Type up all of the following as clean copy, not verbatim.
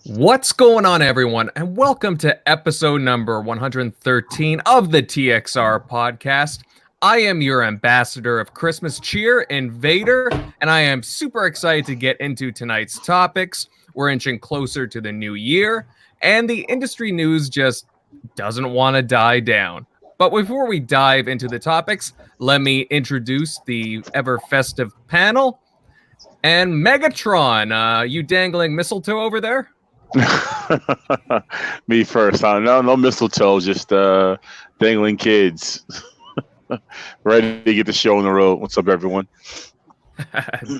What's going on, everyone, and welcome to episode number 113 of the TXR Podcast. I am your ambassador of Christmas cheer, Invader, and I am super excited to get into tonight's topics. We're inching closer to the new year, and the industry news just doesn't want to die down. But before we dive into the topics, let me introduce the ever-festive panel. And Megatron, you dangling mistletoe over there? Me first. No mistletoe, just dangling kids. Ready to get the show on the road. What's up, everyone?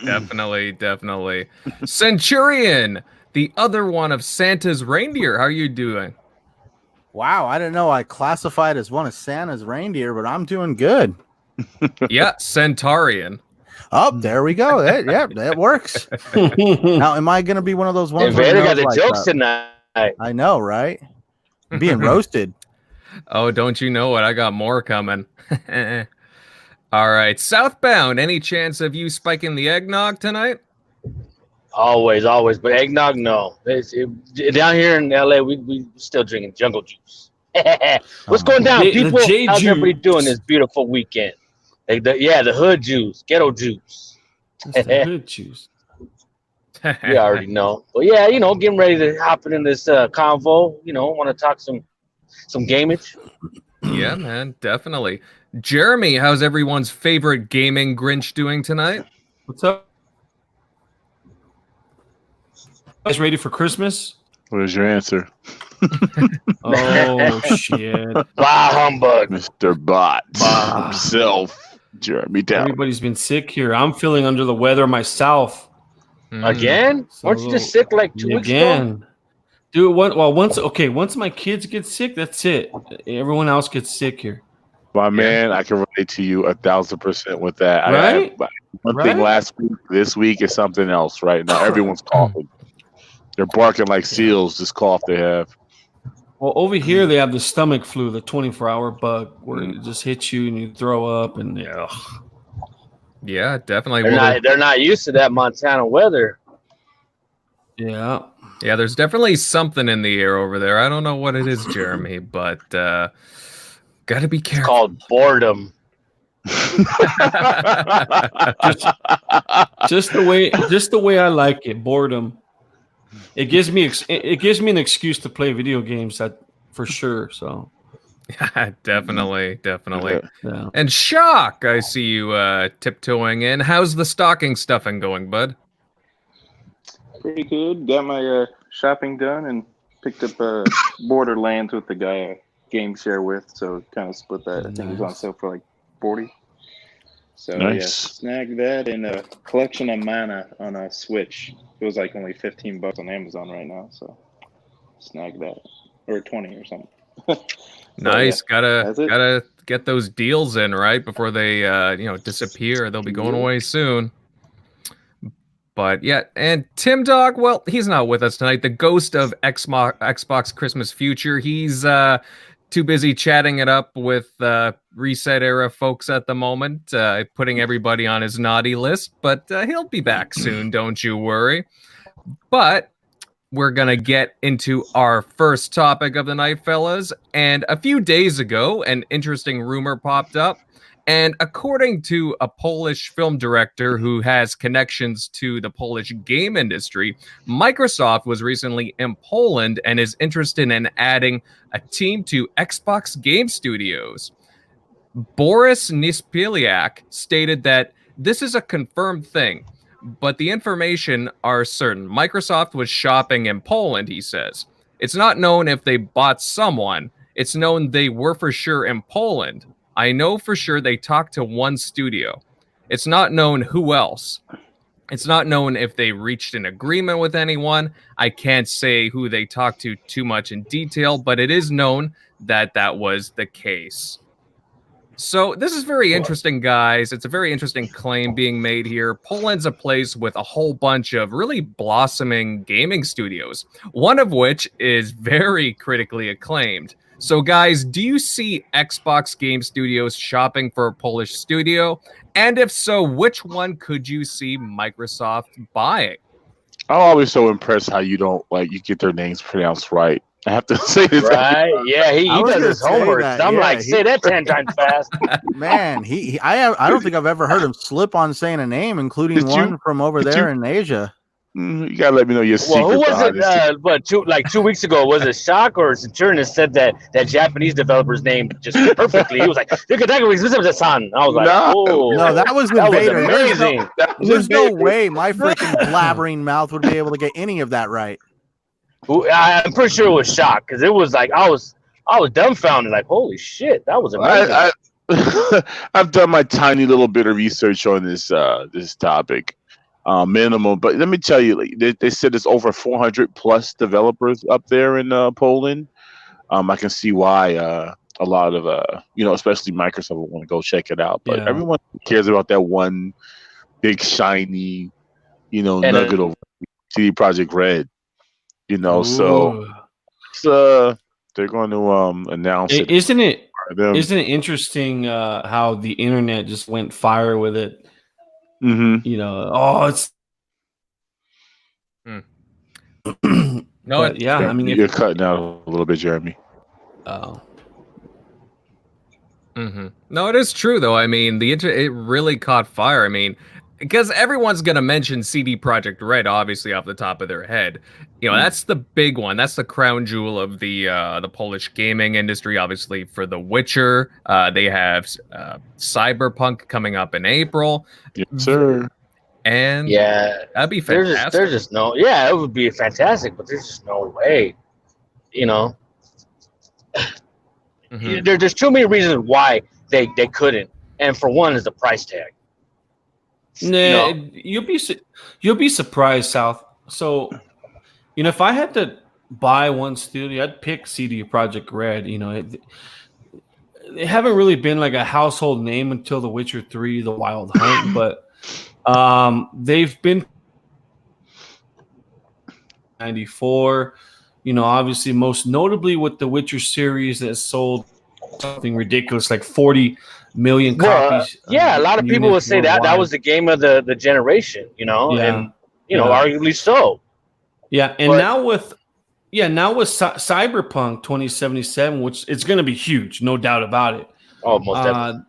Definitely. Centurion, the other one of Santa's reindeer. How are you doing? Wow, I didn't know I classified as one of Santa's reindeer, but I'm doing good. Yeah, Centaurian. Oh, there we go. That works. Now, am I going to be one of those ones? Invader got the jokes tonight. I know, right? Being roasted. Oh, don't you know it? I got more coming. All right, Southbound. Any chance of you spiking the eggnog tonight? Always. But eggnog, no. Down here in LA, we still drinking jungle juice. What's going down, people? How's everybody doing this beautiful weekend? The hood juice, ghetto juice. That's the hood juice. You already know. But yeah, getting ready to hop in this convo. Want to talk some gamage. Yeah, man, definitely. Jeremy, how's everyone's favorite gaming Grinch doing tonight? What's up? Guys ready for Christmas? What is your answer? Oh, shit. Bah humbug. Mr. Bot himself. Jeremy down. Everybody's been sick here. I'm feeling under the weather myself. Again? So, weren't you just sick like 2 weeks ago? Dude, once my kids get sick, that's it. Everyone else gets sick here. My man, I can relate to you 1,000% with that. Right? One thing last week, this week is something else right now. Everyone's coughing. They're barking like seals, this cough they have. Well, over here they have the stomach flu, the 24-hour bug, where it just hits you and you throw up, and yeah, definitely. They're not used to that Montana weather. Yeah, there's definitely something in the air over there. I don't know what it is, Jeremy, but gotta be careful. It's called boredom. just the way I like it, boredom. It gives me an excuse to play video games, that for sure. So, yeah, definitely. Yeah. And Shock, I see you tiptoeing in. How's the stocking stuffing going, bud? Pretty good. Got my shopping done and picked up Borderlands with the guy I game share with. So kind of split that. I think it was on sale for like 40. So nice. Yeah, snagged that and a collection of mana on a Switch. It was like only $15 on Amazon right now, so snagged that, or 20 or something. Nice, yeah, gotta get those deals in right before they disappear. They'll be going away soon. But yeah, and Tim Dog, well, he's not with us tonight. The ghost of Xbox Christmas Future. He's too busy chatting it up with Reset Era folks at the moment, putting everybody on his naughty list, but he'll be back soon, don't you worry. But we're going to get into our first topic of the night, fellas. And a few days ago, an interesting rumor popped up. And according to a Polish film director who has connections to the Polish game industry, Microsoft was recently in Poland and is interested in adding a team to Xbox Game Studios. Boris Nispiliak stated that this is a confirmed thing, but the information are certain. Microsoft was shopping in Poland, he says. It's not known if they bought someone. It's known they were for sure in Poland. I know for sure they talked to one studio. It's not known who else. It's not known if they reached an agreement with anyone. I can't say who they talked to too much in detail, but it is known that that was the case. So this is very interesting, guys. It's a very interesting claim being made here. Poland's a place with a whole bunch of really blossoming gaming studios, one of which is very critically acclaimed. So, guys, do you see Xbox Game Studios shopping for a Polish studio? And if so, which one could you see Microsoft buying? I'm always so impressed how you don't you get their names pronounced right. I have to say this. Right? Yeah, he I was does gonna his say homework. that, I'm yeah, like, say that 10 times fast. Man, I don't think I've ever heard him slip on saying a name, including Did you- one from over did there you- in Asia. You gotta let me know your secret. Well, who was behind this. it? But 2 weeks ago, was it Shock or Saturn said that Japanese developer's name just perfectly? He was like, "San." I was like, No. "Oh, No, that was that was Invader. amazing." There's no way my freaking blabbering mouth would be able to get any of that right. I'm pretty sure it was Shock because it was like I was dumbfounded, like, "Holy shit, that was amazing." I've done my tiny little bit of research on this topic, minimum. But let me tell you, they said there's over 400 plus developers up there in Poland. I can see why a lot of especially Microsoft will want to go check it out. But everyone cares about that one big shiny, nugget of CD Projekt Red. So they're going to announce it. Isn't it interesting how the internet just went fire with it? Mm-hmm. It's No, but yeah. I mean, you're cutting out a little bit, Jeremy. Oh. Mm-hmm. No, it is true though. I mean, it really caught fire. I mean, because everyone's gonna mention CD Projekt Red, obviously off the top of their head. That's the big one. That's the crown jewel of the Polish gaming industry. Obviously, for The Witcher, they have Cyberpunk coming up in April. Yes, sir. And that'd be fantastic. There's just no, it would be fantastic, but there's just no way, Mm-hmm. There's too many reasons why they couldn't, and for one is the price tag. Nah, you'll be surprised, South. So, if I had to buy one studio, I'd pick CD Projekt Red. They haven't really been like a household name until The Witcher 3, The Wild Hunt, but they've been 94. Obviously, most notably with the Witcher series that sold something ridiculous like 40 million copies. A lot of people would say that was the game of the generation, and arguably so. Yeah, and now with Cyberpunk 2077, which it's going to be huge, no doubt about it. Oh, most definitely.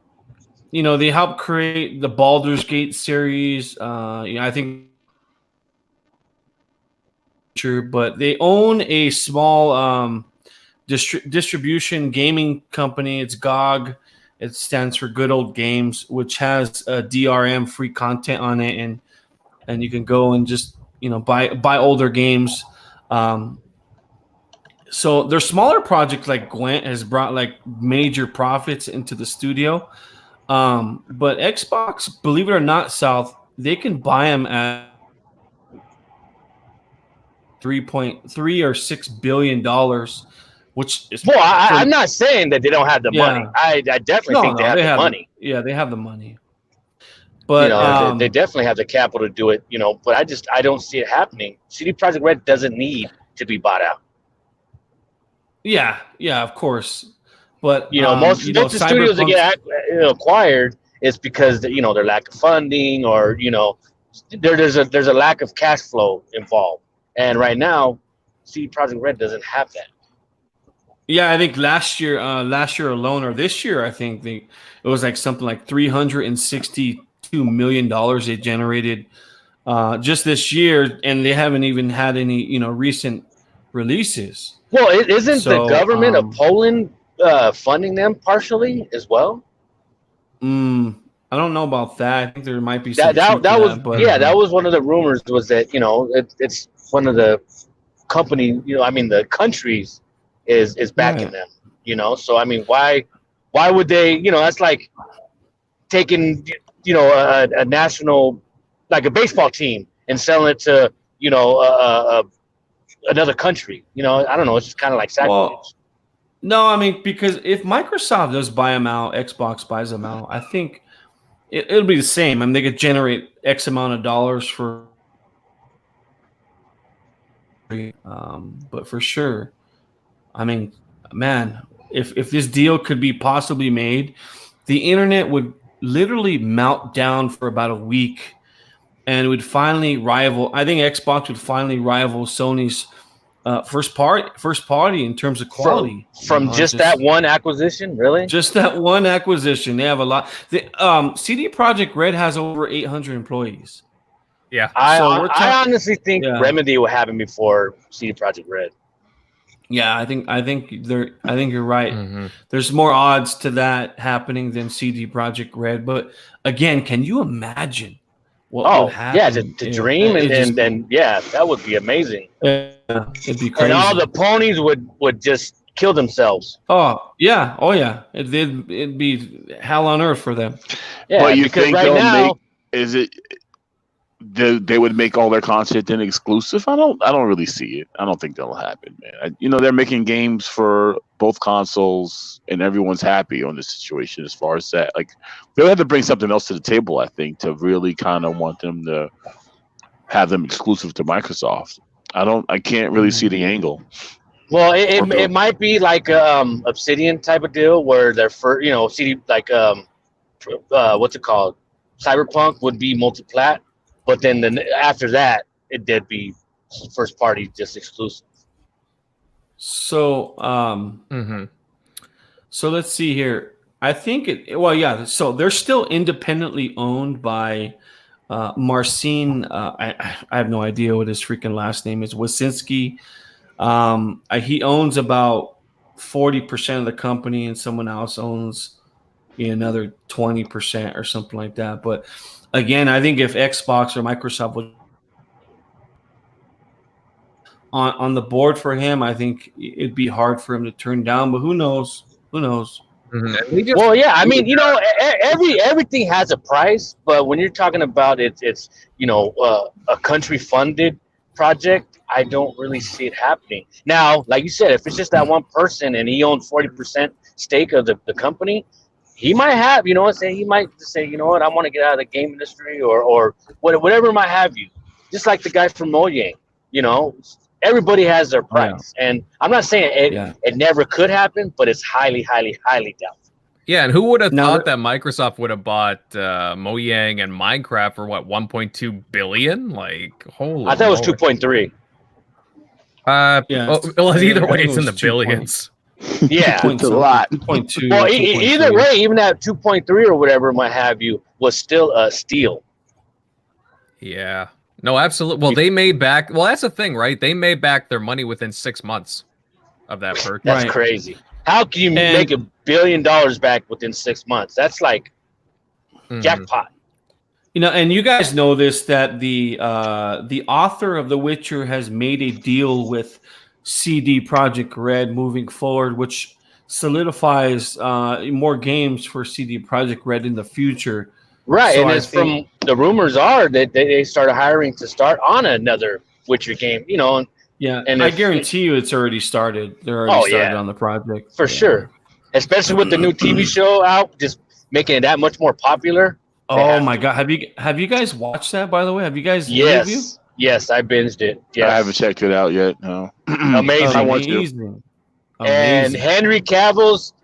They helped create the Baldur's Gate series. I think. But they own a small distribution gaming company. It's GOG. It stands for Good Old Games, which has DRM free content on it, and you can go and just buy older games. So their smaller projects like Gwent has brought like major profits into the studio. But Xbox, believe it or not, South, they can buy them at $3.3 or $6 billion, which is I'm not saying that they don't have the money. I definitely think they have the money. They have the money, but they definitely have the capital to do it. But I don't see it happening. CD Projekt Red doesn't need to be bought out. Yeah, of course. But most of the studios that get acquired is because their lack of funding or there's a lack of cash flow involved. And right now, CD Projekt Red doesn't have that. Yeah, I think last year alone, or this year, I think it was like something like $362 million they generated just this year, and they haven't even had any recent releases. Well, isn't the government of Poland funding them partially as well? I don't know about that. I think there might be some that was one of the rumors, was that it's one of the company, the countries is backing them, So I mean, why would they? That's like taking a national, like a baseball team, and selling it to another country. I don't know. It's just kind of like sacrilege. Well, no, I mean, because if Microsoft does buy them out, Xbox buys them out, I think it'll be the same. I mean, they could generate X amount of dollars for. But for sure, I mean, man, if this deal could be possibly made, the internet would literally melt down for about a week and would finally rival. I think Xbox would finally rival Sony's first party in terms of quality. From just that one acquisition, really? Just that one acquisition. They have a lot. CD Projekt Red has over 800 employees. Yeah. I honestly think Remedy will have him before CD Projekt Red. Yeah, I think you're right. Mm-hmm. There's more odds to that happening than CD Projekt Red. But again, can you imagine what would happen? To dream and that would be amazing. Yeah, it'd be crazy. And all the ponies would just kill themselves. Oh yeah. It'd be hell on earth for them. Yeah, but you think they would make all their content then exclusive? I don't really see it. I don't think that'll happen, man. They're making games for both consoles, and everyone's happy on this situation as far as that. Like, they'll have to bring something else to the table, I think, to really kind of want them to have them exclusive to Microsoft. I can't really see the angle. Well, it might be like Obsidian type of deal where their first, CD like what's it called? Cyberpunk would be multi-plat. But then after that, it did be first party, just exclusive. So, so let's see here. I think so they're still independently owned by Marcin. I have no idea what his freaking last name is. Wasinski. He owns about 40% of the company, and someone else owns another 20% or something like that. But again, I think if Xbox or Microsoft would on the board for him, I think it'd be hard for him to turn down. But who knows? Mm-hmm. Well, yeah. I mean, everything has a price, but when you're talking about it's a country funded project, I don't really see it happening. Now, like you said, if it's just that one person and he owns 40% stake of the company, he might have, he might say, I want to get out of the game industry or whatever might have you. Just like the guy from Mojang, everybody has their price. Yeah. And I'm not saying it never could happen, but it's highly, highly, highly doubtful. Yeah, and who would have thought that Microsoft would have bought Mojang and Minecraft for what, 1.2 billion? Like, holy! I thought it was 2.3. Well, either way, it's in the billions. Yeah, it's a lot. 2.2. Well, either way, even that 2.3 or whatever might have you was still a steal. Yeah. No, absolutely. Well, they made back. Well, that's the thing, right? They made back their money within 6 months of that purchase. That's crazy. How can you make $1 billion back within 6 months? That's like jackpot. And you guys know this, that the author of The Witcher has made a deal with CD Projekt Red moving forward, which solidifies more games for CD Projekt Red in the future. Right, so and from the rumors are that they started hiring to start on another Witcher game, Yeah, and I guarantee you it's already started. They're already started on the project. For sure. Especially with the new TV show out, just making it that much more popular. Oh my God. Have you guys watched that, by the way? Have you guys Yes, I binged it. Yes. I haven't checked it out yet. No. Amazing. I want to. And Henry Cavill's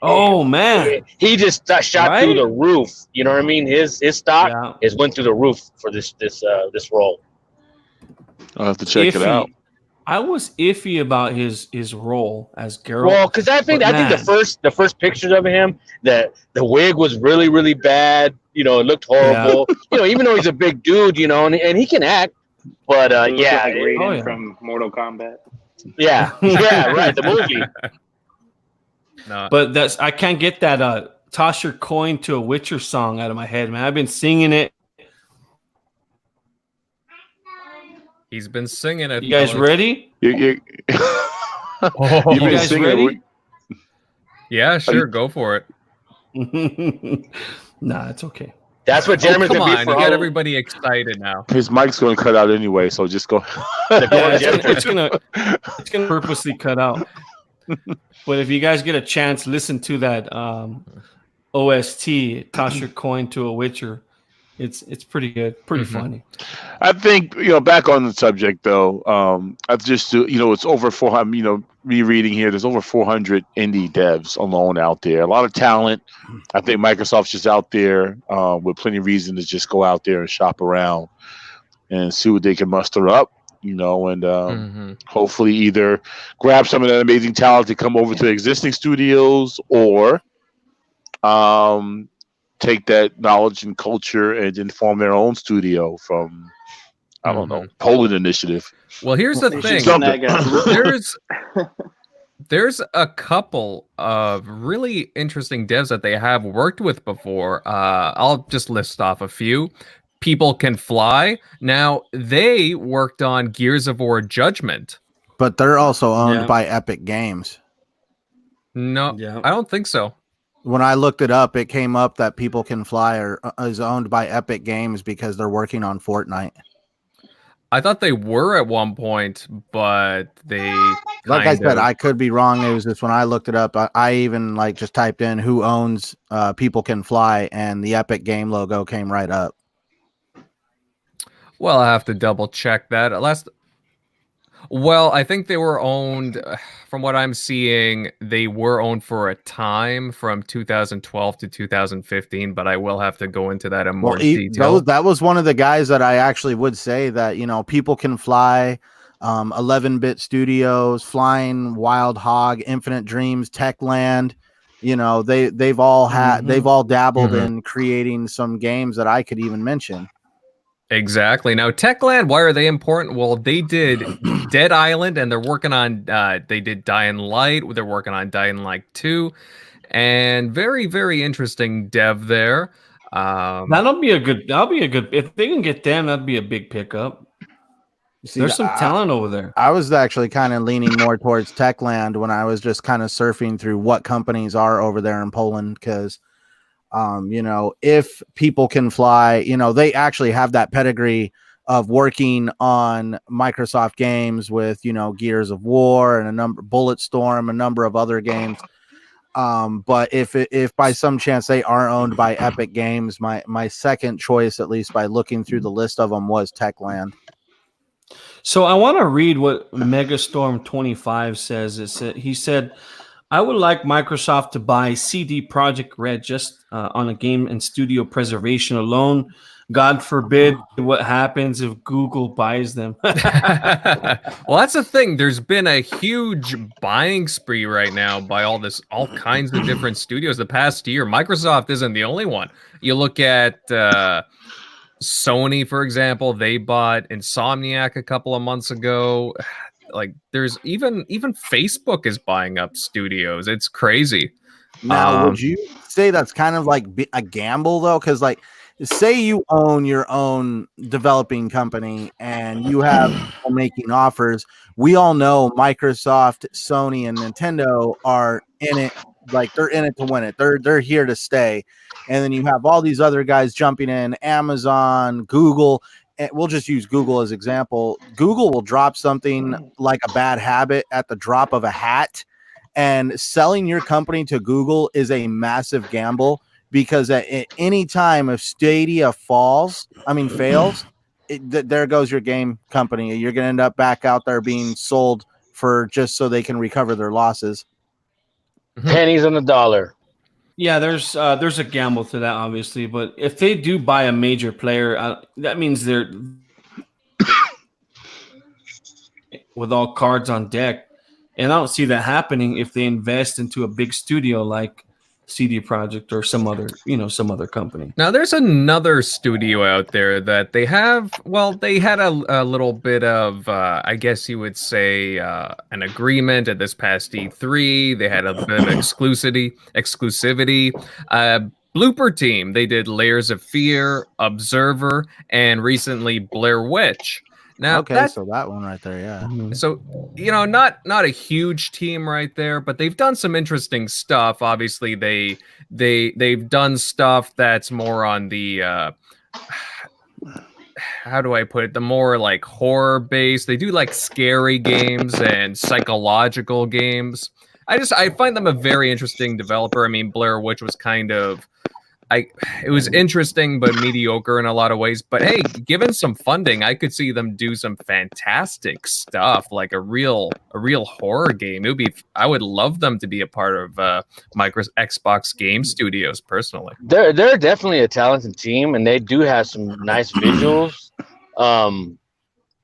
man. He just shot through the roof. You know what I mean? His stock went through the roof for this role. I'll have to check it out. I was iffy about his role as Geralt. Well, because I think the first pictures of him, that the wig was really, really bad. It looked horrible. Yeah. Even though he's a big dude, and he can act. But Raiden from Mortal Kombat. Yeah, right. The movie. No. But I can't get that toss your coin to a Witcher song out of my head, man. I've been singing it. He's been singing it. You guys ready? You guys ready? Yeah, sure. Go for it. Nah, it's okay. That's what Jeremy's come gonna on, be for. You got everybody excited now. His mic's going to cut out anyway, so just go. It's gonna purposely cut out. But if you guys get a chance, listen to that OST, toss your coin to a Witcher. It's pretty good, pretty funny. I think back on the subject though. I just it's over 400. Me reading here, there's over 400 indie devs alone out there. A lot of talent. I think Microsoft's just out there with plenty of reason to just go out there and shop around and see what they can muster up. And hopefully either grab some of that amazing talent to come over to existing studios or take that knowledge and culture and then form their own studio from, I don't know, Poland Initiative. Well, here's the thing. There's a couple of really interesting devs that they have worked with before. I'll just list off a few. People Can Fly. Now, they worked on Gears of War Judgment. But they're also owned by Epic Games. No, I don't think so. When I looked it up, it came up that People Can Fly is owned by Epic Games because they're working on Fortnite. I thought they were at one point, but they like I said, I could be wrong. It was just when I looked it up, I even just typed in who owns People Can Fly, and the Epic Game logo came right up. Well, I have to double check that. Well, I think they were owned, from what I'm seeing, they were owned for a time from 2012 to 2015, but I will have to go into that in more detail. That was one of the guys that I actually would say that, People Can Fly, 11-Bit Studios, Flying Wild Hog, Infinite Dreams, Techland. They've all dabbled in creating some games that I could even mention. Exactly. Now, Techland, why are they important? Well, they did Dead Island, and they're working on, they did Dying Light. They're working on Dying Light 2, and very, very interesting dev there. That'll be a good, if they can get them, that'd be a big pickup. See, there's some talent over there. I was actually kind of leaning more towards Techland when I was just kind of surfing through what companies are over there in Poland, because if People Can Fly, they actually have that pedigree of working on Microsoft games with, Gears of War and Bulletstorm, a number of other games. But if by some chance they are owned by Epic Games, my second choice, at least by looking through the list of them, was Techland. So I want to read what Megastorm 25 says. He said, I would like Microsoft to buy CD Projekt Red just on a game and studio preservation alone. God forbid what happens if Google buys them. Well, that's the thing. There's been a huge buying spree right now by all kinds of different studios the past year. Microsoft isn't the only one. You look at Sony, for example. They bought Insomniac a couple of months ago. There's even Facebook is buying up studios. It's crazy. Now, would you say that's kind of like a gamble though? Because say you own your own developing company and you have people making offers. We all know Microsoft, Sony, and Nintendo are in it. They're in it to win it. They're here to stay. And then you have all these other guys jumping in, Amazon, Google. We'll just use Google as example. Google will drop something like a bad habit at the drop of a hat, and selling your company to Google is a massive gamble, because at any time if Stadia fails, there goes your game company. You're going to end up back out there being sold for just so they can recover their losses. Pennies on the dollar. Yeah, there's a gamble to that, obviously, but if they do buy a major player, that means they're with all cards on deck, and I don't see that happening if they invest into a big studio like CD Projekt or some other company. Now, there's another studio out there that they have. Well, they had a little bit of, I guess you would say, an agreement at this past E3. They had a bit of exclusivity. Blooper Team. They did Layers of Fear, Observer, and recently Blair Witch. Now, so that one right there, yeah. So, not a huge team right there, but they've done some interesting stuff. Obviously, they've done stuff that's more on the how do I put it? The more horror based. They do scary games and psychological games. I find them a very interesting developer. I mean, Blair Witch was kind of it was interesting but mediocre in a lot of ways. But hey, given some funding, I could see them do some fantastic stuff, like a real horror game. I would love them to be a part of Xbox Game Studios personally. They're definitely a talented team, and they do have some nice visuals.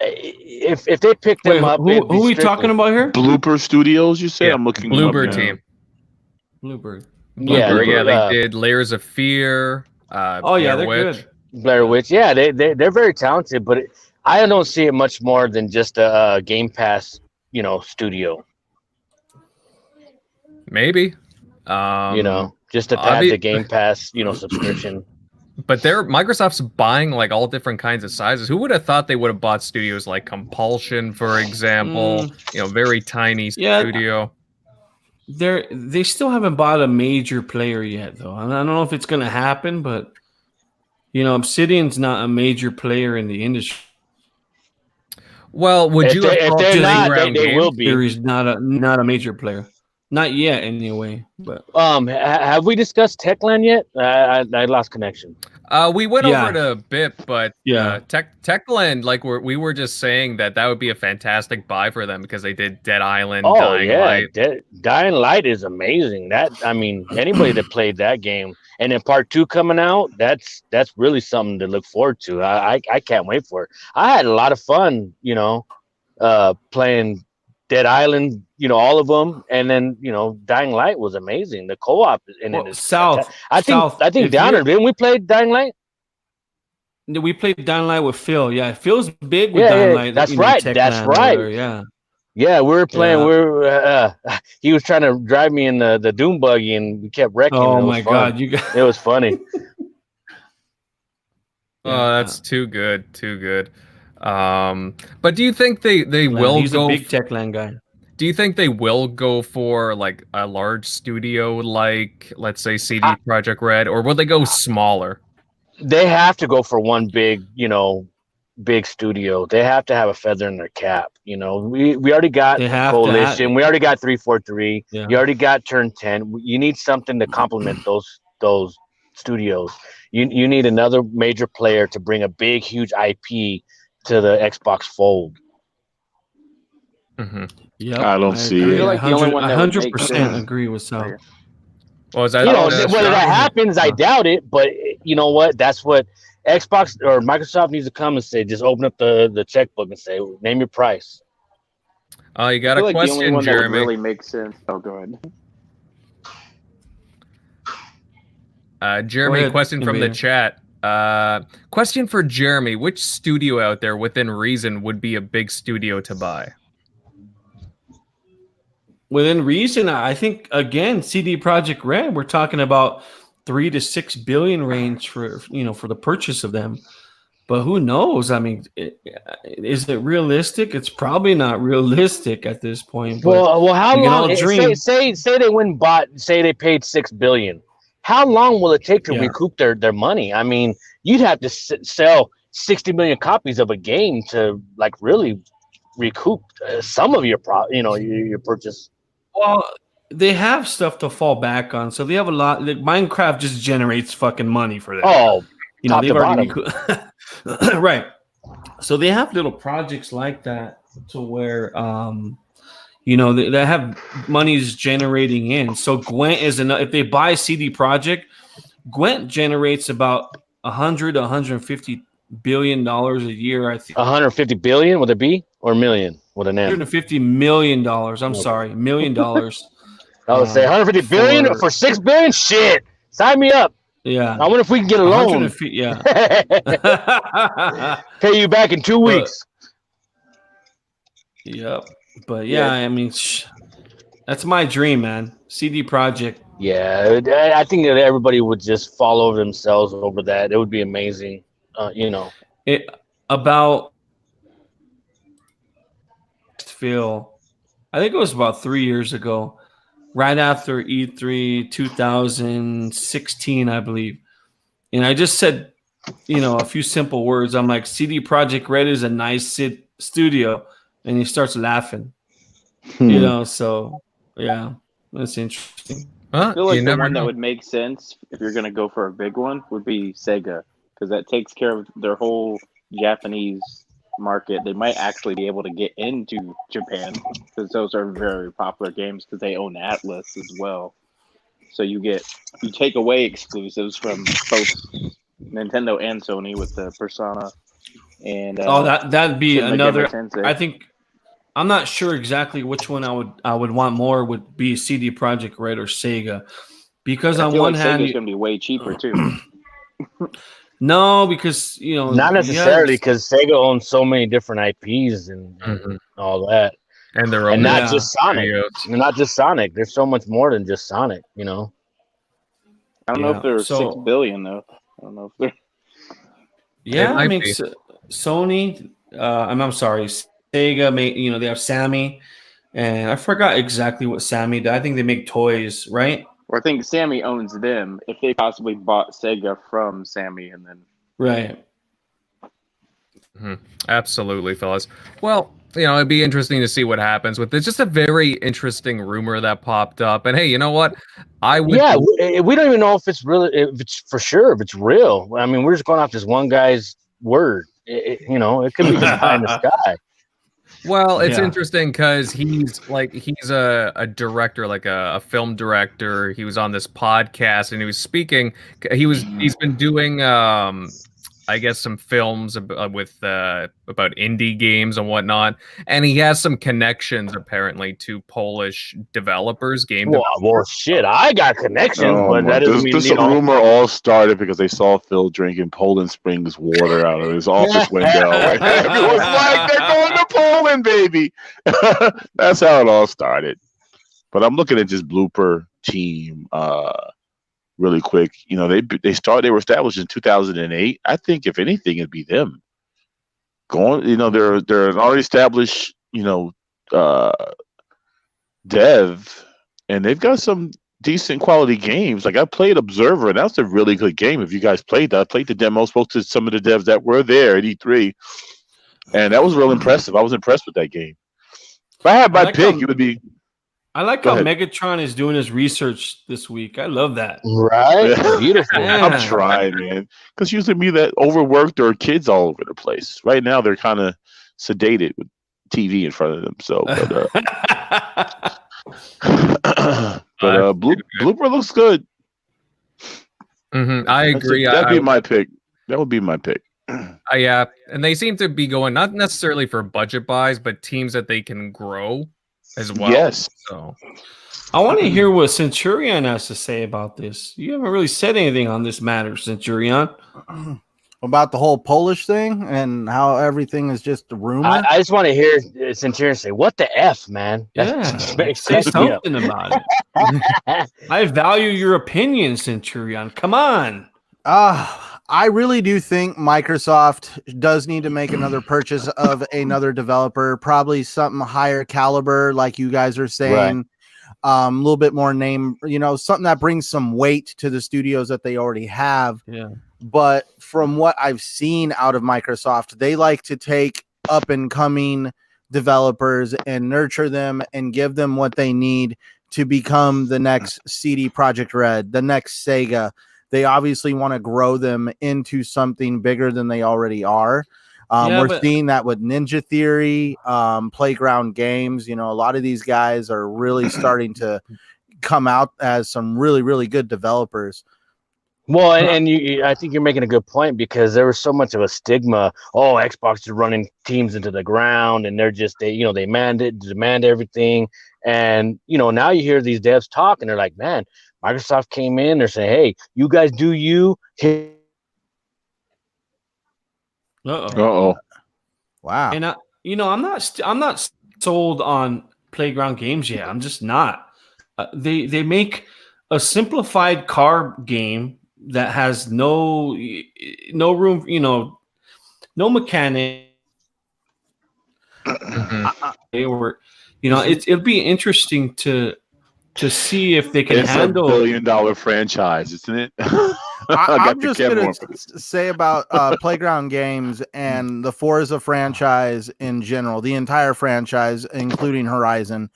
If they pick them up, who are we talking about here? Blooper Studios, you say? Yeah, I'm looking. Bluebird team. Bluebird. Yeah, they did Layers of Fear. They're Blair Witch. good. Blair Witch, yeah, they're very talented, but I don't see it much more than just a Game Pass, studio. Maybe. Just to have the Game Pass, subscription. But Microsoft's buying like all different kinds of sizes. Who would have thought they would have bought studios like Compulsion, for example? Very tiny studio. They still haven't bought a major player yet, though. I don't know if it's going to happen, but Obsidian's not a major player in the industry. Well, would you have if they're not, they will be. He's not a major player, not yet anyway. But have we discussed Techland yet? I lost connection. We went over it a bit, but Techland, like we were just saying that would be a fantastic buy for them because they did Dead Island. Dying Light. Dying Light is amazing. Anybody that played that game, and then part 2 coming out, that's really something to look forward to. I can't wait for it. I had a lot of fun, playing Dead Island, all of them, and then Dying Light was amazing. The co-op in it is South. I think Downer, didn't we play Dying Light? We played Dying Light with Phil. Yeah, Phil's big with Dying Light. That's right. That's right. Yeah, we were playing. He was trying to drive me in the Doom buggy, and we kept wrecking. Oh my god, it was funny. Oh, that's too good. Too good. But do you think they will he's go? He's a big Techland guy. Do you think they will go for like a large studio, like let's say CD Projekt Red, or will they go smaller? They have to go for one big, big studio. They have to have a feather in their cap. We already got Coalition. We already got 343. Yeah. You already got Turn 10. You need something to complement those studios. You need another major player to bring a big, huge IP to the Xbox fold. Mm-hmm. Yeah, I don't see it. Like the only one that 100% agree with Sal. Well, is that whether that happens, I doubt it. But you know what? That's what Xbox or Microsoft needs to come and say. Just open up the checkbook and say, name your price. Oh, you got a question, the only one Jeremy? That really makes sense. Oh, go ahead. Jeremy, question from the chat. Question for Jeremy: which studio out there within reason would be a big studio to buy? Within reason, I think again, CD Projekt Red. We're talking about 3 to 6 billion range for the purchase of them. But who knows? I mean, is it realistic? It's probably not realistic at this point. But well, how long? Say they went and bought. Say they paid $6 billion. How long will it take to recoup their money? I mean, you'd have to sell 60 million copies of a game to like really recoup some of your your purchase. Well, they have stuff to fall back on, so they have a lot. Like, Minecraft just generates fucking money for them. Oh, they've already right. So they have little projects like that to where they have money's generating in. So Gwent is enough. If they buy CD Projekt, Gwent generates about 100 to 150 $billion a year, I think. 150 billion with a B or million with an M? $150 million. I'm sorry, $1 million. I would say 150 billion for $6 billion. Shit, sign me up. Yeah, I wonder if we can get a loan. Yeah, pay you back in 2 weeks. Yep. But I mean, that's my dream, man. CD Projekt. Yeah, I think that everybody would just fall over themselves over that. It would be amazing. About Phil, I think it was about 3 years ago, right after E3 2016, I believe. And I just said, a few simple words. I'm like, CD Projekt Red is a nice studio. And he starts laughing, so yeah, that's interesting. I feel like You the never one that know. would make sense if you're going to go for a big one would be Sega, because that takes care of their whole Japanese market. They might actually be able to get into Japan because those are very popular games because they own Atlas as well. So you take away exclusives from both Nintendo and Sony with the Persona and that'd be Shin Megami another. Tensei. I think I'm not sure exactly which one I would want more. Would be CD Projekt Red or Sega, because I on feel one like hand, Sega's going to be way cheaper too. no, because Not necessarily, because Sega owns so many different IPs and all that, And their own and not just Sonic. studios. Not just Sonic. There's so much more than just Sonic. I don't know if they're 6 billion though. I don't know if they're. Yeah, might I mean, be. Sony. I'm sorry, Sega. They have Sammy, and I forgot exactly what Sammy did. I think they make toys, right? Or I think Sammy owns them. If they possibly bought Sega from Sammy and then. Right. Absolutely, fellas. Well, it'd be interesting to see what happens with this. Just a very interesting rumor that popped up. And hey, you know what? I would. Yeah, we don't even know if it's really, if it's for sure, if it's real. I mean, we're just going off this one guy's word. It could be just pie in the sky. Well, it's interesting because he's a director, like a film director. He was on this podcast and he was speaking. He's been doing I guess some films with about indie games and whatnot, and he has some connections apparently to Polish developers. Well, shit, I got connections, but that doesn't mean this rumor all started because they saw Phil drinking Poland Springs water out of his office window. And everyone's like, "They're going to Poland, baby!" That's how it all started. But I'm looking at this blooper team. Really quick, they were established in 2008. I think if anything, it'd be them going. They're an already established, dev, and they've got some decent quality games. Like I played Observer, and that's a really good game. If you guys played that, I played the demo, spoke to some of the devs that were there at E3, and that was real impressive. I was impressed with that game. If I had my pick, it would be. I like how Megatron is doing his research this week. I love that. Right? Beautiful. Yeah. I'm trying, man. Because usually me that overworked or kids all over the place. Right now they're kind of sedated with TV in front of them. So, Blooper looks good. I agree. That'd be my pick. That would be my pick. Yeah, and they seem to be going not necessarily for budget buys, but teams that they can grow as well. Yes. So I want to hear what Centurion has to say about this. You haven't really said anything on this matter, Centurion. About the whole Polish thing and how everything is just a rumor. I just want to hear Centurion say, "What the f, man?" Say something about it. I value your opinion, Centurion. Come on. I really do think Microsoft does need to make another purchase of another developer, probably something higher caliber, like you guys are saying. A little bit more name, something that brings some weight to the studios that they already have. Yeah. But from what I've seen out of Microsoft, they like to take up and coming developers and nurture them and give them what they need to become the next CD Projekt Red, the next Sega. They obviously want to grow them into something bigger than they already are. We're seeing that with Ninja Theory, Playground Games. A lot of these guys are really starting to come out as some really, really good developers. Well, and I think you're making a good point because there was so much of a stigma. Oh, Xbox is running teams into the ground, and they're just they demand everything. And now you hear these devs talk, and they're like, man, Microsoft came in. They're saying, hey, you guys do you. Wow. And I'm not sold on Playground Games yet. I'm just not. They make a simplified car game that has no room, no mechanic. It'll be interesting to see if they can handle a $1 billion franchise, isn't it? I'm just going to say about Playground Games and the Forza franchise in general, the entire franchise, including Horizon.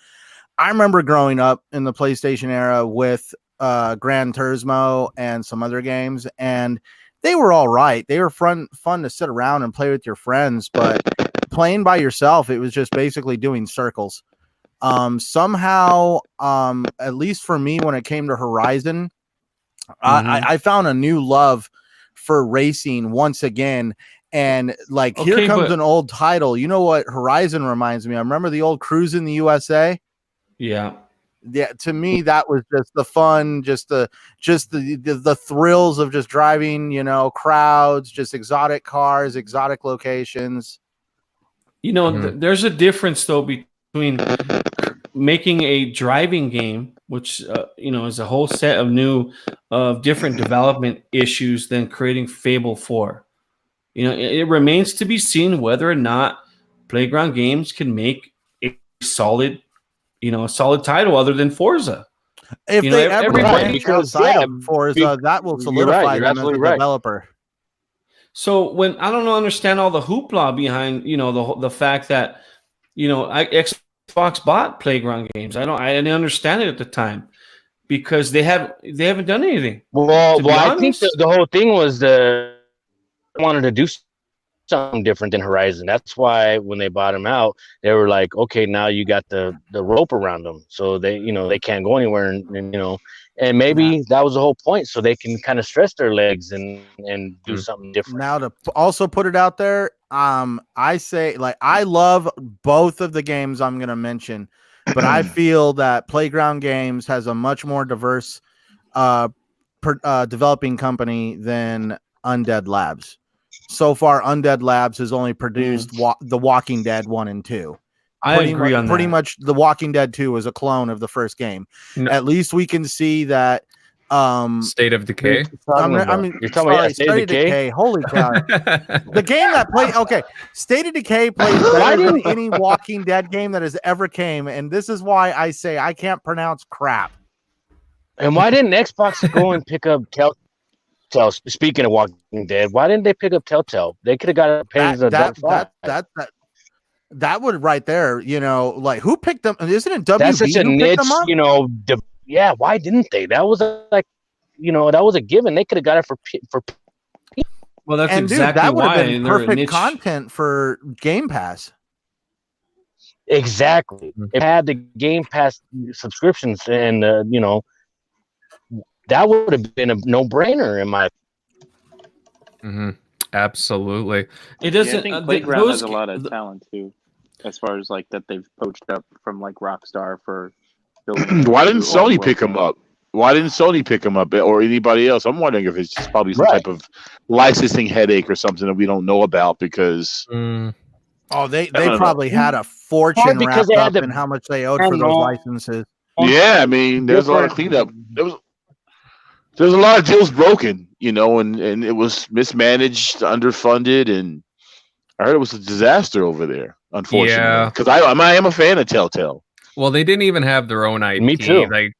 I remember growing up in the PlayStation era with Gran Turismo and some other games, and they were all right. They were fun to sit around and play with your friends, but playing by yourself, it was just basically doing circles. Somehow, at least for me, when it came to Horizon, I found a new love for racing once again. And like, here comes an old title. You know what Horizon reminds me? I remember the old Cruise in the USA. Yeah. Yeah, to me that was just the fun, just the thrills of just driving, crowds, just exotic cars, exotic locations. There's a difference though between making a driving game, which is a whole set of different development issues, than creating Fable 4. It remains to be seen whether or not Playground Games can make a solid title other than Forza. If they ever branch outside of Forza, that will solidify them as a developer. So when I don't understand all the hoopla behind the fact that Xbox bought Playground Games. I didn't understand it at the time because they haven't done anything. Well, I think the whole thing was wanted to do something different than Horizon. That's why when they bought them out, they were like, okay, now you got the rope around them, so they can't go anywhere, and maybe that was the whole point, so they can kind of stretch their legs and do something different. Now, to also put it out there, I say, like, I love both of the games I'm going to mention, but I feel that Playground Games has a much more diverse developing company than Undead Labs. So far, Undead Labs has only produced The Walking Dead 1 and 2. I agree on that. Pretty much The Walking Dead 2 is a clone of the first game. No. At least we can see that State of Decay. You're talking about State of Decay? Holy cow. The game that played State of Decay plays better than any Walking Dead game that has ever came, and this is why I say I can't pronounce crap. And why didn't Xbox go and pick up Telltale? Speaking of Walking Dead, why didn't they pick up Telltale? They could have got a that would right there, like, who picked them? Isn't it WB? That's such a niche, yeah. Why didn't they? That was that was a given. They could have got it for. Well, that's exactly that would why have been perfect content for Game Pass. Exactly. It had the Game Pass subscriptions, and that would have been a no-brainer in my. Absolutely. It doesn't. I think Playground has a lot of talent too, as far as like that they've poached up from like Rockstar for. Why didn't Sony pick them up? Why didn't Sony pick them up, or anybody else? I'm wondering if it's just probably some type of licensing headache or something that we don't know about because. They probably had a fortune wrapped up in how much they owed for those licenses. Yeah, I mean, there's a lot of cleanup. There's a lot of deals broken, and it was mismanaged, underfunded, and I heard it was a disaster over there, unfortunately. Because I am a fan of Telltale. Well, they didn't even have their own IP. Me too. Like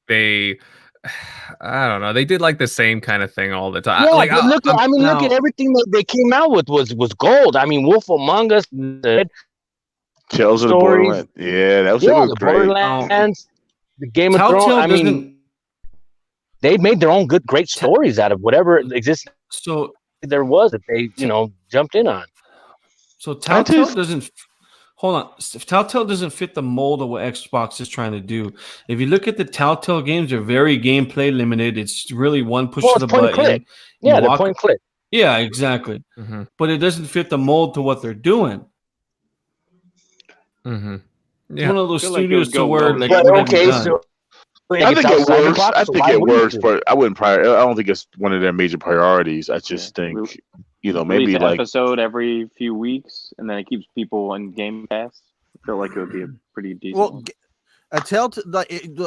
I don't know. They did like the same kind of thing all the time. Yeah, like, look at everything that they came out with was gold. I mean, Wolf Among Us, Tales of the Borderlands. Yeah, that was the great. Borderlands, the Game of Thrones. I mean, they made their own great stories out of whatever existed. So there was that they, jumped in on. So Telltale doesn't. Hold on. Telltale doesn't fit the mold of what Xbox is trying to do. If you look at the Telltale games, they're very gameplay limited. It's really one push to the button. Yeah, they're point and click. Yeah, exactly. But it doesn't fit the mold to what they're doing. Yeah. It's one of those studios to where like I think it works. It works, but I wouldn't. I don't think it's one of their major priorities. I just think, maybe an like episode every few weeks, and then it keeps people in Game Pass. I feel like it would be a pretty decent. Well,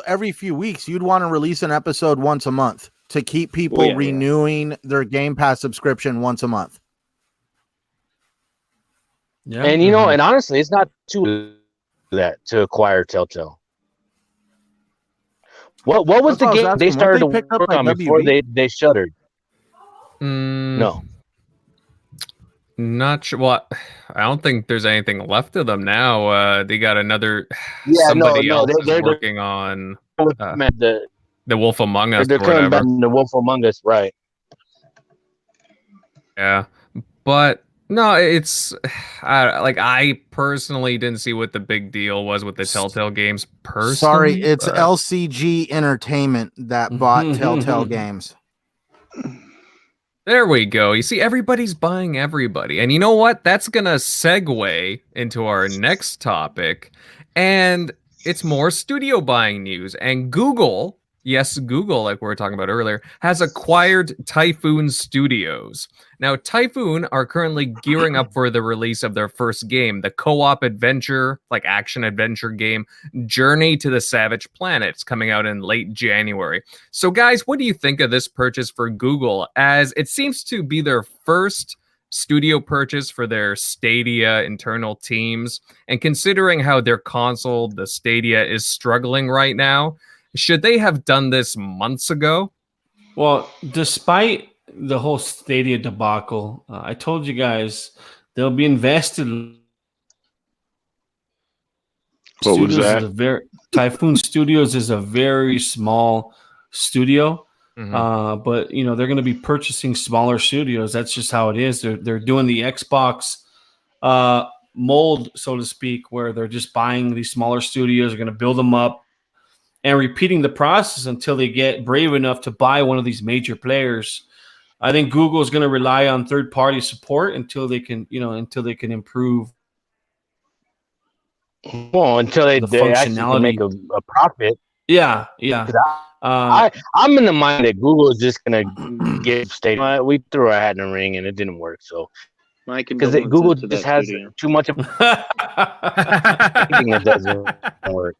every few weeks, you'd want to release an episode once a month to keep people renewing their Game Pass subscription once a month. Yeah, and and honestly, it's not too late to acquire Telltale. What was the game they started to work on before they shuttered? No. Not sure. Well, I don't think there's anything left of them now. They got another. Yeah, Somebody no, else is they're working on man, the Wolf Among Us they're or coming back whatever. in the Wolf Among Us, right? Yeah, but no, it's I personally didn't see what the big deal was with the Telltale games. Personally, Sorry, it's but- LCG Entertainment that bought Telltale Games. There we go. You see, everybody's buying everybody. And you know what? That's going to segue into our next topic. And it's more studio buying news. And Google, yes, Google, like we were talking about earlier, has acquired Typhoon Studios. Now, Typhoon are currently gearing up for the release of their first game, the co-op adventure, like action adventure game, Journey to the Savage Planet. It's coming out in late January. So, guys, what do you think of this purchase for Google? As it seems to be their first studio purchase for their Stadia internal teams. And considering how their console, the Stadia, is struggling right now, should they have done this months ago? Well, despite the whole Stadia debacle, I told you guys they'll be invested. What was that? Typhoon Studios is a very small studio, but you know they're going to be purchasing smaller studios. That's just how it is. They're doing the Xbox mold, so to speak, where they're just buying these smaller studios. They're going to build them up and repeating the process until they get brave enough to buy one of these major players. I think Google is going to rely on third-party support until they can improve. Well, until they actually can make a profit. Yeah. I'm in the mind that Google is just going to give Stadia. We threw our hat in the ring and it didn't work. So because Google just has too much of anything that doesn't work.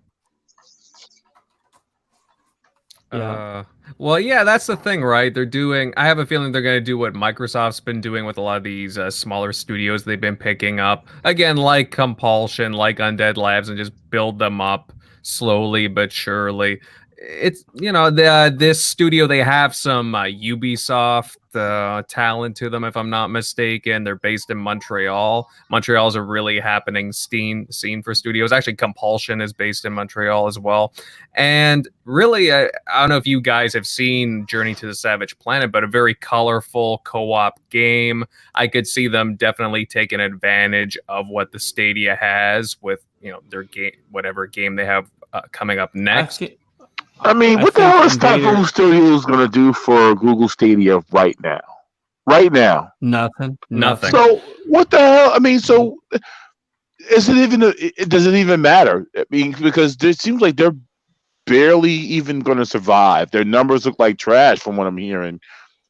Well, yeah, that's the thing, right? I have a feeling they're going to do what Microsoft's been doing with a lot of these smaller studios they've been picking up. Again, like Compulsion, like Undead Labs, and just build them up slowly but surely. It's, this studio, they have some Ubisoft talent to them, if I'm not mistaken. They're based in Montreal. Montreal is a really happening scene for studios. Actually, Compulsion is based in Montreal as well. And really, I don't know if you guys have seen Journey to the Savage Planet, but a very colorful co-op game. I could see them definitely taking advantage of what the Stadia has with, their game, whatever game they have coming up next. I mean, what the hell is Typhoon Studios going to do for Google Stadia right now? Right now, nothing. So what the hell? I mean, so does it even matter? I mean, because it seems like they're barely even going to survive. Their numbers look like trash from what I'm hearing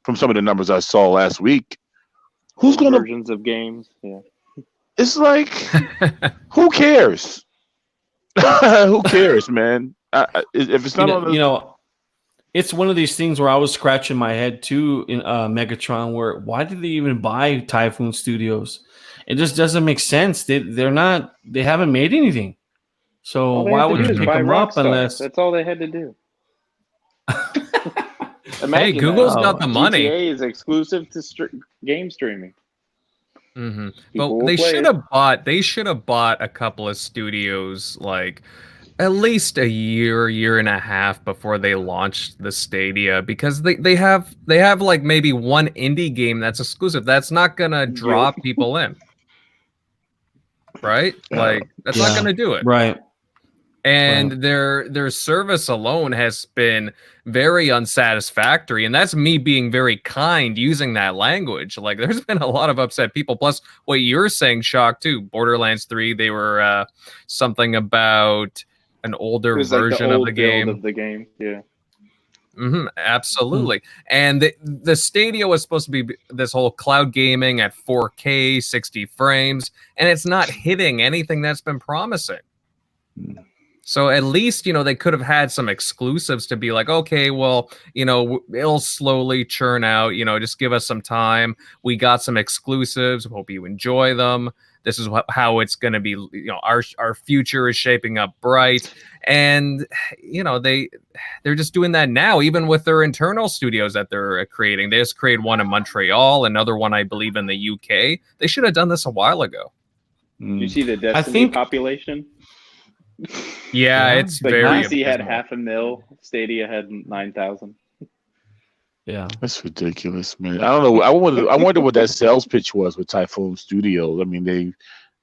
from some of the numbers I saw last week. Who's going to versions of games? Yeah, it's like who cares? Who cares, man? If it's not it's one of these things where I was scratching my head too in Megatron, where why did they even buy Typhoon Studios? It just doesn't make sense. They haven't made anything. So why would you pick them up unless that's all they had to do? Hey, Google's got the money. GTA is exclusive to game streaming. Mm-hmm. But they should have bought. They should have bought a couple of studios, like at least a year and a half before they launched the Stadia, because they have like maybe one indie game that's exclusive. That's not gonna draw people in, right? Like that's not gonna do it, right? And their service alone has been very unsatisfactory, and that's me being very kind using that language. Like there's been a lot of upset people. Plus, what you're saying, Shock, too. Borderlands 3, they were something about an older version of the game. Yeah. Absolutely. And the Stadia was supposed to be this whole cloud gaming at 4K, 60 frames, and it's not hitting anything that's been promising. So at least, they could have had some exclusives to be like, okay, well, it'll slowly churn out, just give us some time. We got some exclusives. Hope you enjoy them. This is how it's going to be. Our future is shaping up bright. And, they're just doing that now, even with their internal studios that they're creating. They just created one in Montreal, another one, I believe, in the UK. They should have done this a while ago. Did you see the Destiny population? Yeah, it's like very. DC had 500,000, Stadia had 9,000. Yeah, that's ridiculous, man. I don't know. I wonder what that sales pitch was with Typhoon Studios. I mean,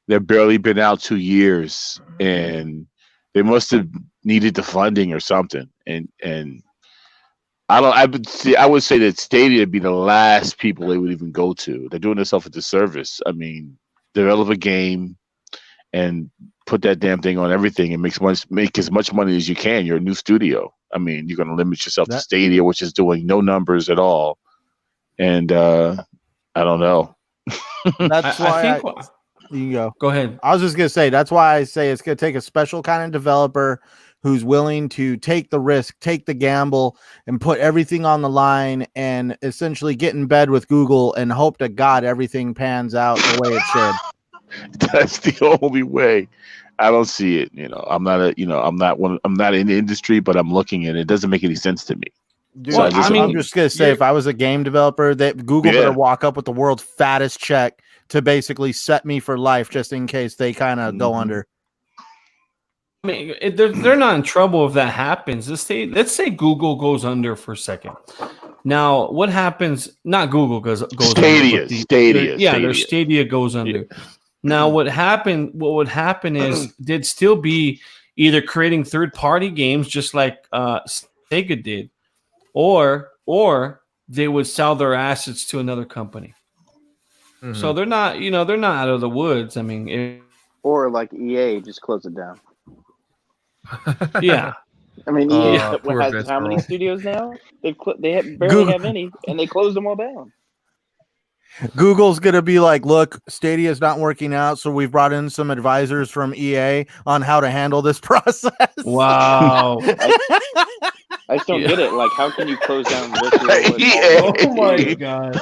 they've barely been out 2 years, and they must have needed the funding or something. And I would say that Stadia would be the last people they would even go to. They're doing themselves a disservice. I mean, develop a game and put that damn thing on everything and make as much money as you can. You're a new studio. I mean, you're going to limit yourself to Stadia, which is doing no numbers at all. And I don't know. That's why you can go. Go ahead. I was just going to say, that's why I say it's going to take a special kind of developer who's willing to take the risk, take the gamble, and put everything on the line and essentially get in bed with Google and hope to God everything pans out the way it should. That's the only way. I don't see it. I'm not in the industry, but I'm looking and it doesn't make any sense to me. Dude, so I'm just gonna say, if I was a game developer, that Google better walk up with the world's fattest check to basically set me for life, just in case they kind of go under. I mean, they're not in trouble if that happens. Let's say Google goes under for a second. Now, what happens? Not Google goes Stadia, under. Stadia. Their Stadia goes under. Yeah. Now, what would happen is they'd still be either creating third-party games, just like Sega did, or they would sell their assets to another company. Mm-hmm. So they're not out of the woods. I mean, or like EA, just close it down. Yeah. I mean, EA has how many studios now? They barely have any, and they closed them all down. Google's going to be like, look, Stadia's not working out, so we've brought in some advisors from EA on how to handle this process. Wow. I just don't get it. Like, how can you close down virtual? Oh my God.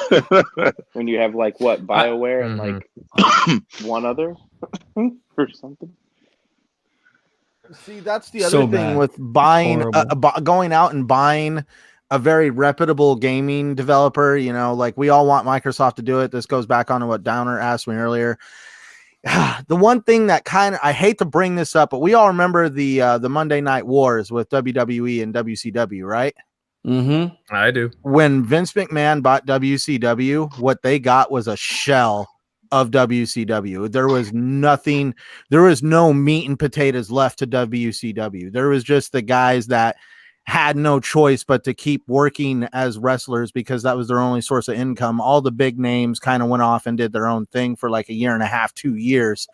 When you have, like, what, BioWare and, like, one other or something? See, that's the other thing with buying, going out and buying a very reputable gaming developer. Like we all want Microsoft to do it. This goes back on to what Downer asked me earlier. The one thing that I hate to bring this up, but we all remember the Monday Night Wars with WWE and WCW, right? Mm-hmm. I do. When Vince McMahon bought WCW, what they got was a shell of WCW. There was nothing. There was no meat and potatoes left to WCW. There was just the guys that had no choice but to keep working as wrestlers because that was their only source of income. All the big names kind of went off and did their own thing for like a year and a half, 2 years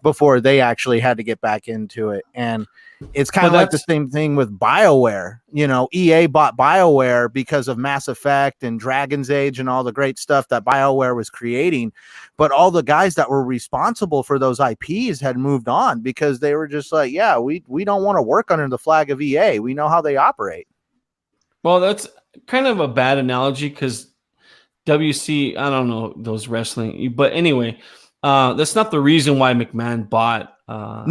before they actually had to get back into it. And it's kind of like the same thing with BioWare. EA bought BioWare because of Mass Effect and Dragon's Age and all the great stuff that BioWare was creating. But all the guys that were responsible for those IPs had moved on because they were just like, yeah, we don't want to work under the flag of EA. We know how they operate. Well, that's kind of a bad analogy because WC, I don't know those wrestling, but anyway, that's not the reason why McMahon bought. I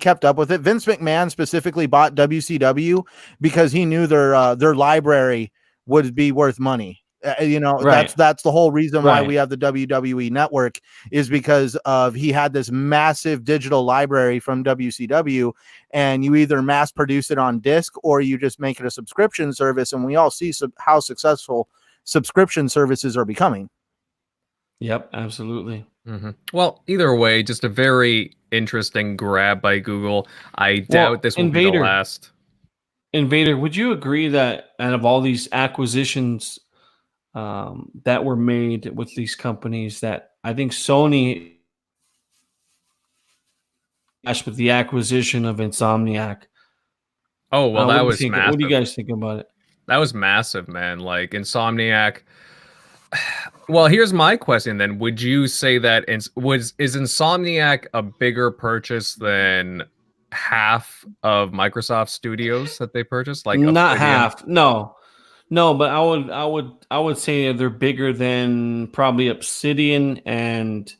kept up with it. Vince McMahon specifically bought WCW because he knew their library would be worth money. Right. That's the whole reason why we have the WWE network is because of he had this massive digital library from WCW, and you either mass produce it on disc or you just make it a subscription service. And we all see how successful subscription services are becoming. Yep, absolutely. Mm-hmm. Well, either way, just a very interesting grab by Google. I doubt this will be the last. Invader, would you agree that out of all these acquisitions that were made with these companies, that I think Sony, with the acquisition of Insomniac? Oh, well, that was massive. What do you guys think about it? That was massive, man. Like Insomniac. Well, here's my question then. Would you say that is Insomniac a bigger purchase than half of Microsoft Studios that they purchased? Like Not Obsidian? half. No, but I would say they're bigger than probably Obsidian and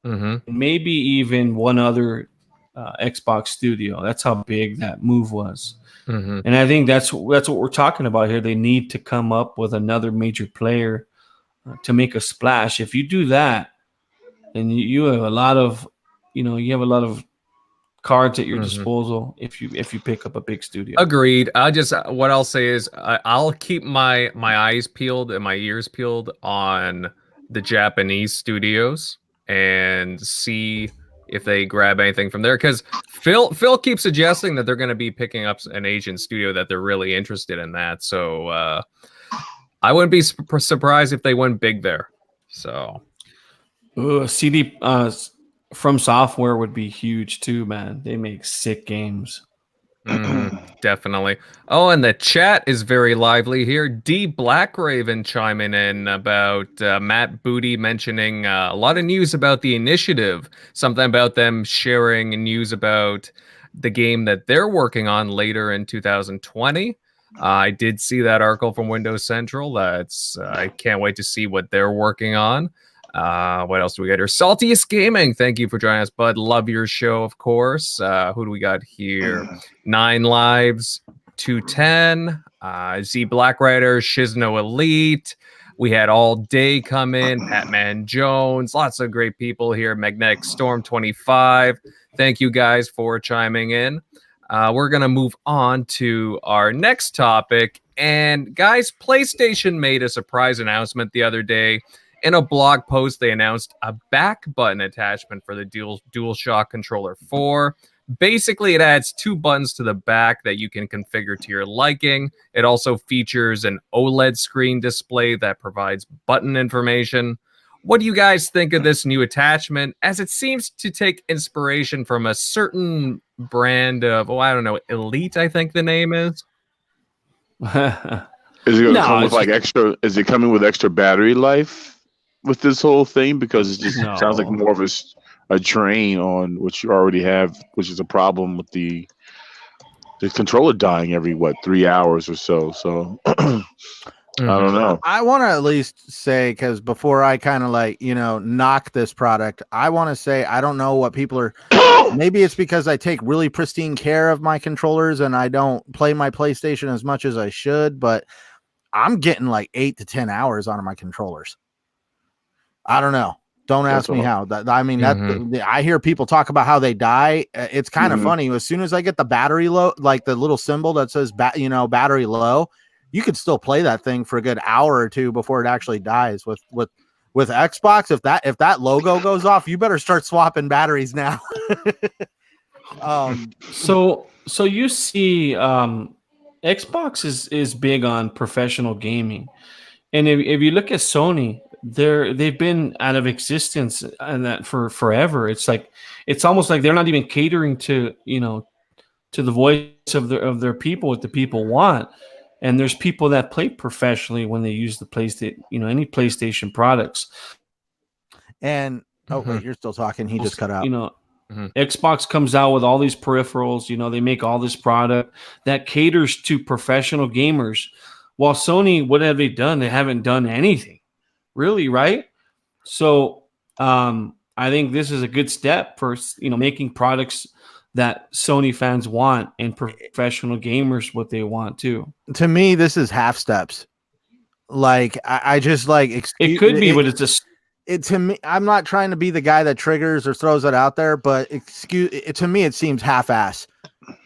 maybe even one other Xbox studio. That's how big that move was. And I think that's what we're talking about here. They need to come up with another major player to make a splash. If you do that, then you have a lot of, you have a lot of cards at your disposal if you pick up a big studio. Agreed. What I'll say is I'll keep my eyes peeled and my ears peeled on the Japanese studios and see if they grab anything from there, because Phil keeps suggesting that they're going to be picking up an Asian studio that they're really interested in that. So I wouldn't be surprised if they went big there. So CD From Software would be huge too, man. They make sick games. Definitely. Oh, and the chat is very lively here. D Blackraven chiming in about Matt Booty mentioning a lot of news about the initiative, something about them sharing news about the game that they're working on later in 2020. I did see that article from Windows Central. I can't wait to see what they're working on. What else do we got here? Saltiest Gaming, thank you for joining us, bud. Love your show, of course. Who do we got here? 9 Lives, 210, Z Black Rider, Shizno Elite. We had All Day come in, Patman Jones, lots of great people here. Magnetic Storm 25. Thank you guys for chiming in. We're gonna move on to our next topic. And guys, PlayStation made a surprise announcement the other day. In a blog post, they announced a back button attachment for the Dualshock Controller 4. Basically, it adds 2 buttons to the back that you can configure to your liking. It also features an OLED screen display that provides button information. What do you guys think of this new attachment, as it seems to take inspiration from a certain brand of, I don't know, Elite, I think the name is? Is it going to come with extra? Is it coming with extra battery life with this whole thing? Because it just sounds like more of a drain on what you already have, which is a problem with the controller dying every 3 hours or so. So I don't know. I want to at least say, because before I kind of knock this product, I want to say I don't know what people are. Maybe it's because I take really pristine care of my controllers and I don't play my PlayStation as much as I should, but I'm getting 8 to 10 hours on my controllers. I don't know. Don't ask me how. I hear people talk about how they die. It's kind of funny. As soon as I get the battery low, like the little symbol that says battery low, you could still play that thing for a good hour or two before it actually dies. With Xbox, if that logo goes off, you better start swapping batteries now. So you see, Xbox is big on professional gaming, and if you look at Sony, they've been out of existence and that for forever. It's almost like they're not even catering to the voice of their people, what the people want. And there's people that play professionally when they use the PlayStation, any PlayStation products. And wait, you're still talking. He just cut out. Xbox comes out with all these peripherals. They make all this product that caters to professional gamers. While Sony, what have they done? They haven't done anything, really, right? So I think this is a good step for making products that Sony fans want and professional gamers what they want too. To me, this is half steps. I just it could be, but it's just to me. I'm not trying to be the guy that triggers or throws it out there, but to me, it seems half-ass.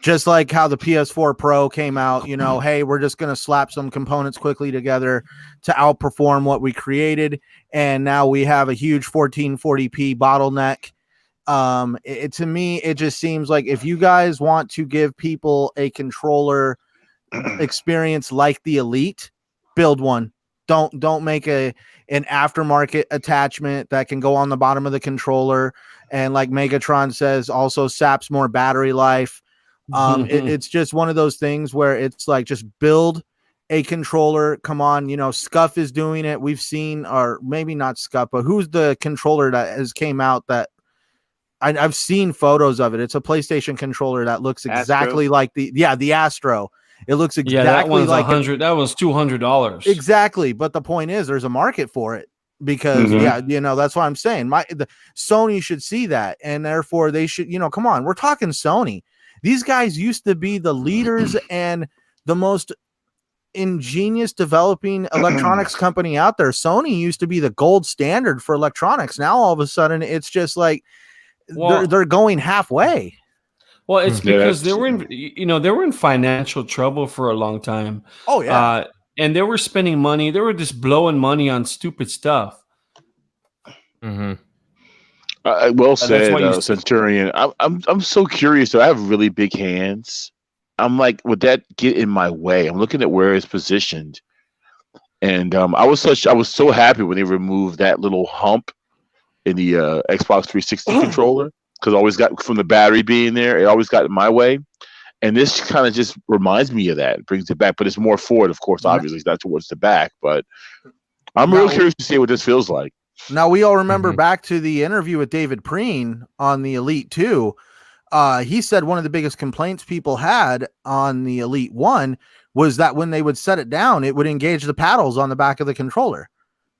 Just like how the PS4 Pro came out, hey, we're just going to slap some components quickly together to outperform what we created. And now we have a huge 1440p bottleneck. To me, it just seems like if you guys want to give people a controller experience like the Elite, build one. Don't make an aftermarket attachment that can go on the bottom of the controller. And like Megatron says, also saps more battery life. It's just one of those things where it's just build a controller. Come on, Scuff is doing it. We've seen, or maybe not Scuff, but who's the controller that has came out that I've seen photos of it. It's a PlayStation controller that looks exactly like the Astro. It looks exactly that one's like that was $200. Exactly, but the point is, there's a market for it because that's what I'm saying. Sony should see that, and therefore they should. Come on, we're talking Sony. These guys used to be the leaders and the most ingenious developing electronics company out there. Sony used to be the gold standard for electronics. Now all of a sudden, it's just like they're going halfway. Well, it's because they were in financial trouble for a long time. Oh yeah, and they were spending money. They were just blowing money on stupid stuff. Mm-hmm. Well said, Centurion. I'm so curious. So I have really big hands. I'm like, would that get in my way? I'm looking at where it's positioned, and I was so happy when they removed that little hump in the Xbox 360 controller. Because I always got from the battery being there, it always got in my way. And this kind of just reminds me of that. It brings it back, but it's more forward, of course, obviously. It's not towards the back. But I'm real curious to see what this feels like. Now, we all remember back to the interview with David Preen on the Elite 2. He said one of the biggest complaints people had on the Elite 1 was that when they would set it down, it would engage the paddles on the back of the controller.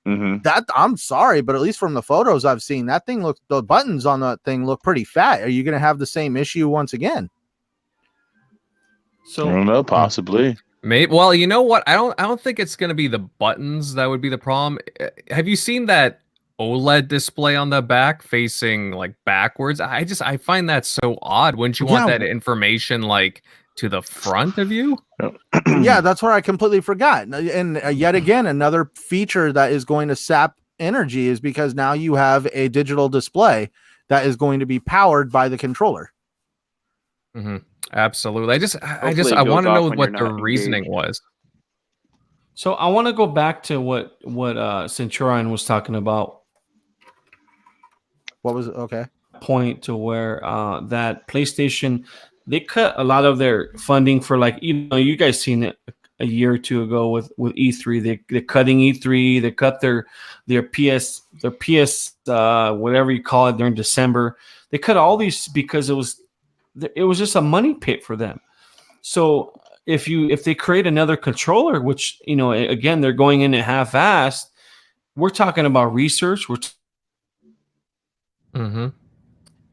Mm-hmm. That I'm sorry, but at least from the photos I've seen, the buttons on that thing look pretty fat. Are you going to have the same issue once again? So I don't know, possibly. Maybe. Well, you know what? I don't think it's going to be the buttons that would be the problem. Have you seen that OLED display on the back facing like backwards? I find that so odd. Wouldn't you want that information like to the front of you? Yeah, that's what I completely forgot. And yet again, another feature that is going to sap energy is because now you have a digital display that is going to be powered by the controller. Mm-hmm. Absolutely. I want to know what the reasoning was. So I want to go back to what Centurion was talking about. What was it? Okay. Point to where that PlayStation, they cut a lot of their funding for, like, you guys seen it a year or two ago with E3. They're cutting E3. They cut their PS whatever you call it during December. They cut all these because it was just a money pit for them. So if they create another controller, which again they're going in at half-assed, we're talking about research. Mm-hmm.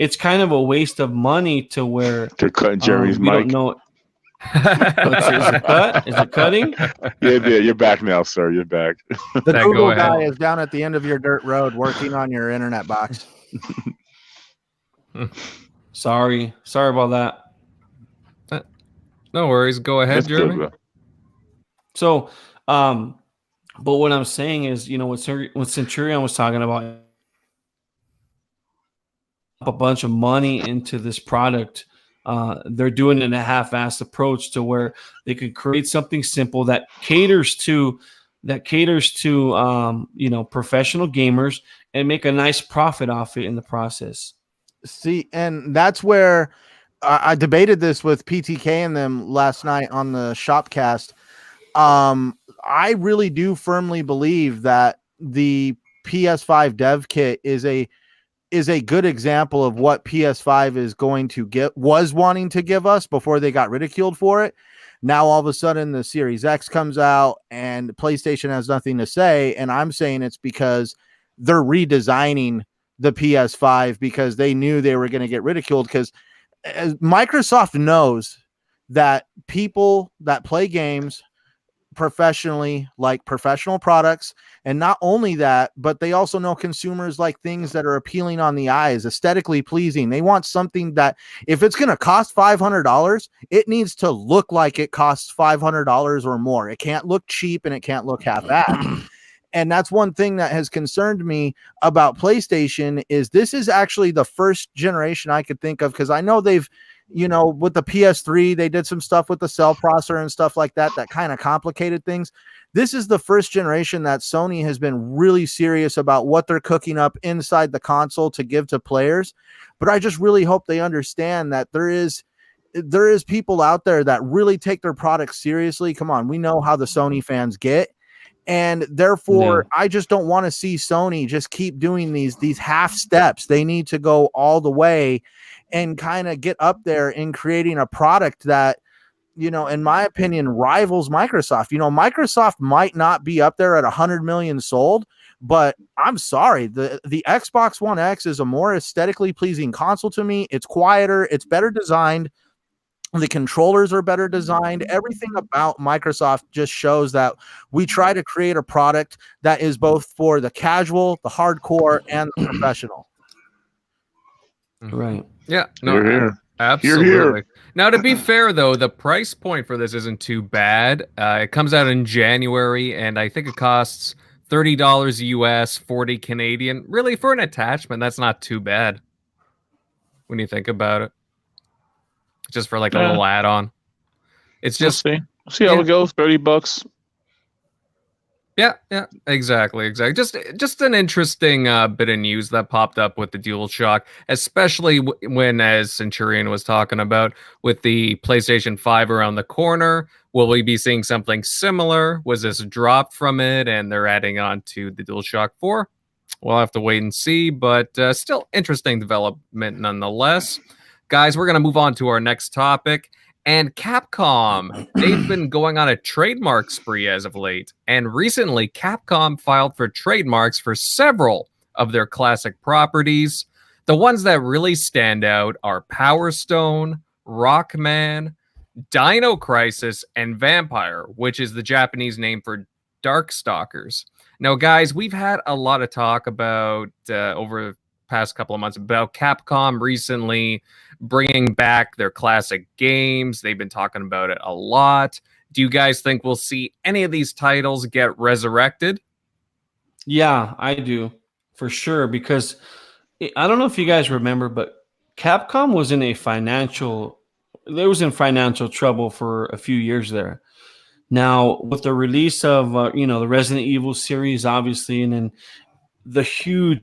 It's kind of a waste of money to where they're cutting Jerry's mic. Don't know. Is it cutting? Yeah, you're back now, sir. You're back. The Google guy is down at the end of your dirt road working on your internet box. Sorry about that. No worries. Go ahead, Jeremy. So, but what I'm saying is, what Centurion was talking about, a bunch of money into this product. They're doing it in a half-assed approach to where they could create something simple that caters to professional gamers and make a nice profit off it in the process. See, and that's where I debated this with PTK and them last night on the Shopcast. I really do firmly believe that the PS5 dev kit is a good example of what PS5 is going to was wanting to give us before they got ridiculed for it. Now, all of a sudden, the Series X comes out and PlayStation has nothing to say. And I'm saying it's because they're redesigning the PS5 because they knew they were going to get ridiculed, because Microsoft knows that people that play games professionally like professional products, and not only that, but they also know consumers like things that are appealing on the eyes, aesthetically pleasing. They want something that if it's going to cost $500, it needs to look like it costs $500 or more. It can't look cheap and it can't look half-assed. And that's one thing that has concerned me about PlayStation is this is actually the first generation I could think of, because I know they've, with the PS3, they did some stuff with the cell processor and stuff like that kind of complicated things. This is the first generation that Sony has been really serious about what they're cooking up inside the console to give to players. But I just really hope they understand that there is there is people out there that really take their products seriously. Come on, we know how the Sony fans get. And therefore, I just don't want to see Sony just keep doing these half steps. They need to go all the way and kind of get up there in creating a product that, in my opinion, rivals Microsoft. Microsoft might not be up there at 100 million sold, but I'm sorry, the Xbox One X is a more aesthetically pleasing console to me. It's quieter, it's better designed. The controllers are better designed. Everything about Microsoft just shows that we try to create a product that is both for the casual, the hardcore, and the professional. Right. Yeah. No, Here. absolutely. Here. Now, to be fair, though, the price point for this isn't too bad. It comes out in January, and I think it costs $30 US, 40 Canadian. Really, for an attachment, that's not too bad when you think about it. Just for like a little add-on. It's just we'll see how it goes. $30. Yeah, exactly. Just an interesting bit of news that popped up with the Dualshock, especially when, as Centurion was talking about, with the PlayStation 5 around the corner. Will we be seeing something similar? Was this a drop from it, and they're adding on to the Dualshock 4? We'll have to wait and see, but still interesting development nonetheless. Guys, we're going to move on to our next topic. And Capcom, they've been going on a trademark spree as of late. And recently, Capcom filed for trademarks for several of their classic properties. The ones that really stand out are Power Stone, Rockman, Dino Crisis, and Vampire, which is the Japanese name for Darkstalkers. Now, guys, we've had a lot of talk about over the past couple of months about Capcom recently bringing back their classic games. They've been talking about it a lot. Do you guys think we'll see any of these titles get resurrected? Yeah, I do, for sure, because I don't know if you guys remember, but Capcom was in financial trouble for a few years there. Now, with the release of the Resident Evil series, obviously, and then the huge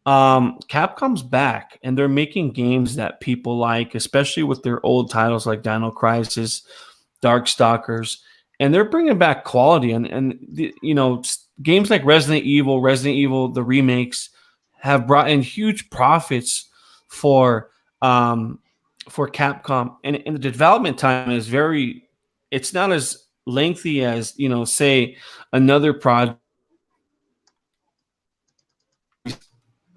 Capcom's back, and they're making games that people like, especially with their old titles like Dino Crisis, Darkstalkers, and they're bringing back quality. And games like Resident Evil, the remakes have brought in huge profits for Capcom, and the development time is it's not as lengthy as say another project.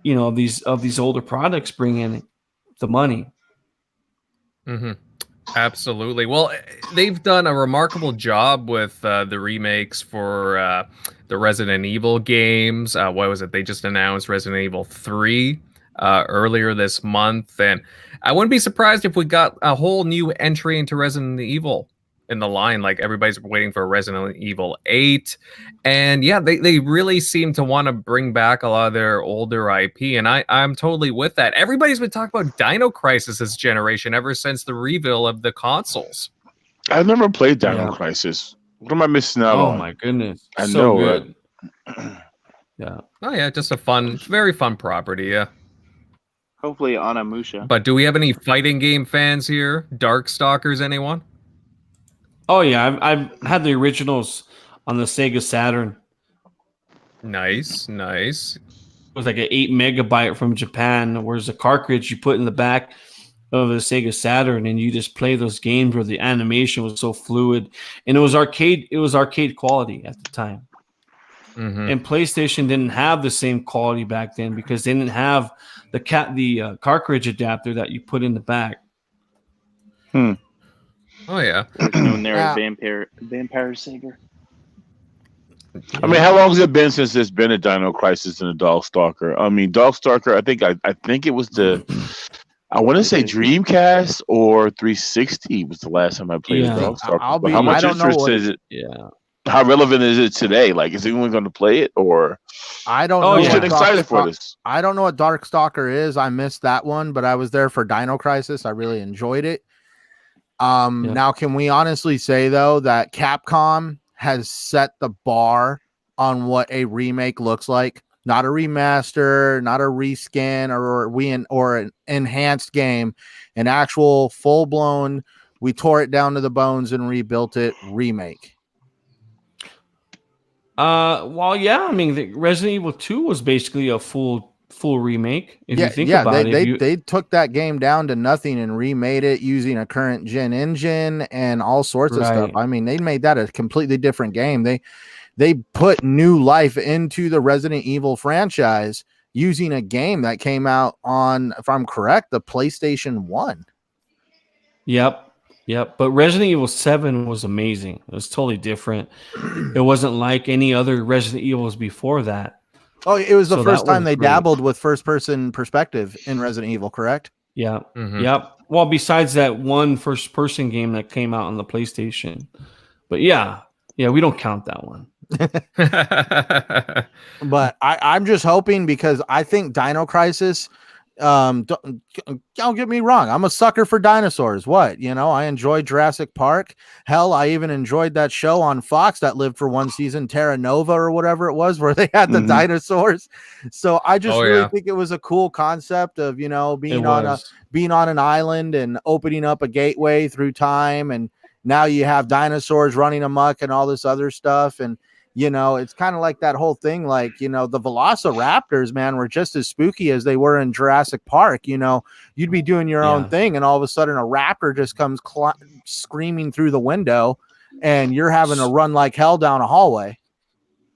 Of these older products bring in the money. Mm-hmm. Absolutely. Well, they've done a remarkable job with the remakes for the Resident Evil games. What was it? They just announced Resident Evil 3 earlier this month, and I wouldn't be surprised if we got a whole new entry into Resident Evil in the line. Like, everybody's waiting for Resident Evil 8. And yeah, they really seem to want to bring back a lot of their older IP. And I'm totally with that. Everybody's been talking about Dino Crisis this generation ever since the reveal of the consoles. I've never played Dino Crisis. What am I missing out on? Oh my goodness. I so know, good. right? Yeah. Oh yeah, just a very fun property, yeah. Hopefully Onimusha. But do we have any fighting game fans here? Darkstalkers, anyone? Oh yeah, I've had the originals on the Sega Saturn. Nice. It was like an 8 megabyte from Japan, whereas the cartridge you put in the back of the Sega Saturn, and you just play those games where the animation was so fluid, and it was arcade quality at the time. Mm-hmm. And PlayStation didn't have the same quality back then because they didn't have the cartridge adapter that you put in the back. Oh yeah. Known there as Vampire Saber. I mean, how long has it been since there's been a Dino Crisis and a Darkstalker? I mean, Darkstalker, I think it was I want to say Dreamcast or 360 was the last time I played Darkstalker. But how much interest is it? Yeah. How relevant is it today? Like, is anyone going to play it, or? I don't know. I'm getting excited for this. I don't know what Darkstalker is. I missed that one, but I was there for Dino Crisis. I really enjoyed it. Now, can we honestly say though that Capcom has set the bar on what a remake looks like? not a remaster, not a reskin or an enhanced game, an actual full blown. We tore it down to the bones and rebuilt it remake. Well, yeah. I mean, the Resident Evil 2 was basically a full remake. If you think about it, they took that game down to nothing and remade it using a current gen engine and all sorts of stuff. I mean, they made that a completely different game. They put new life into the Resident Evil franchise using a game that came out on, if I'm correct, the PlayStation 1. Yep. But Resident Evil 7 was amazing. It was totally different. It wasn't like any other Resident Evils before that. Oh, it was the first time they dabbled with first-person perspective in Resident Evil, correct? Yeah. Mm-hmm. Yep. Well, besides that one first-person game that came out on the PlayStation. But yeah, we don't count that one. But I'm just hoping, because I think Dino Crisis, don't get me wrong, I'm a sucker for dinosaurs. I enjoyed Jurassic Park. Hell, I even enjoyed that show on Fox that lived for one season, Terra Nova or whatever it was, where they had the dinosaurs. So I just think it was a cool concept of being on an island and opening up a gateway through time, and now you have dinosaurs running amok and all this other stuff. And it's kind of like that whole thing, like, the Velociraptors, man, were just as spooky as they were in Jurassic Park. You'd be doing your own thing, and all of a sudden a raptor just comes screaming through the window, and you're having to run like hell down a hallway.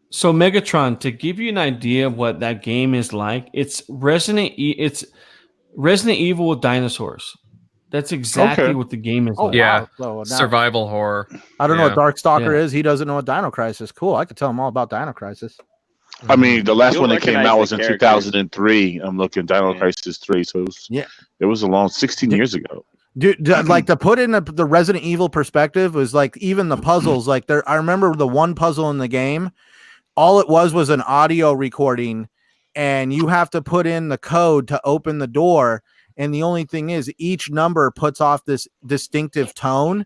So Megatron, to give you an idea of what that game is like, it's Resident Evil with dinosaurs. That's exactly what the game is like. Yeah, wow. Survival horror. I don't know what Darkstalker is. He doesn't know what Dino Crisis. Cool. I could tell him all about Dino Crisis. I mean, the last one that came out was in 2003. I'm looking Dino Crisis 3. So it was a long 16 years ago. Dude, like, to put in the Resident Evil perspective was like, even the puzzles, like I remember the one puzzle in the game, all it was an audio recording, and you have to put in the code to open the door. And the only thing is, each number puts off this distinctive tone,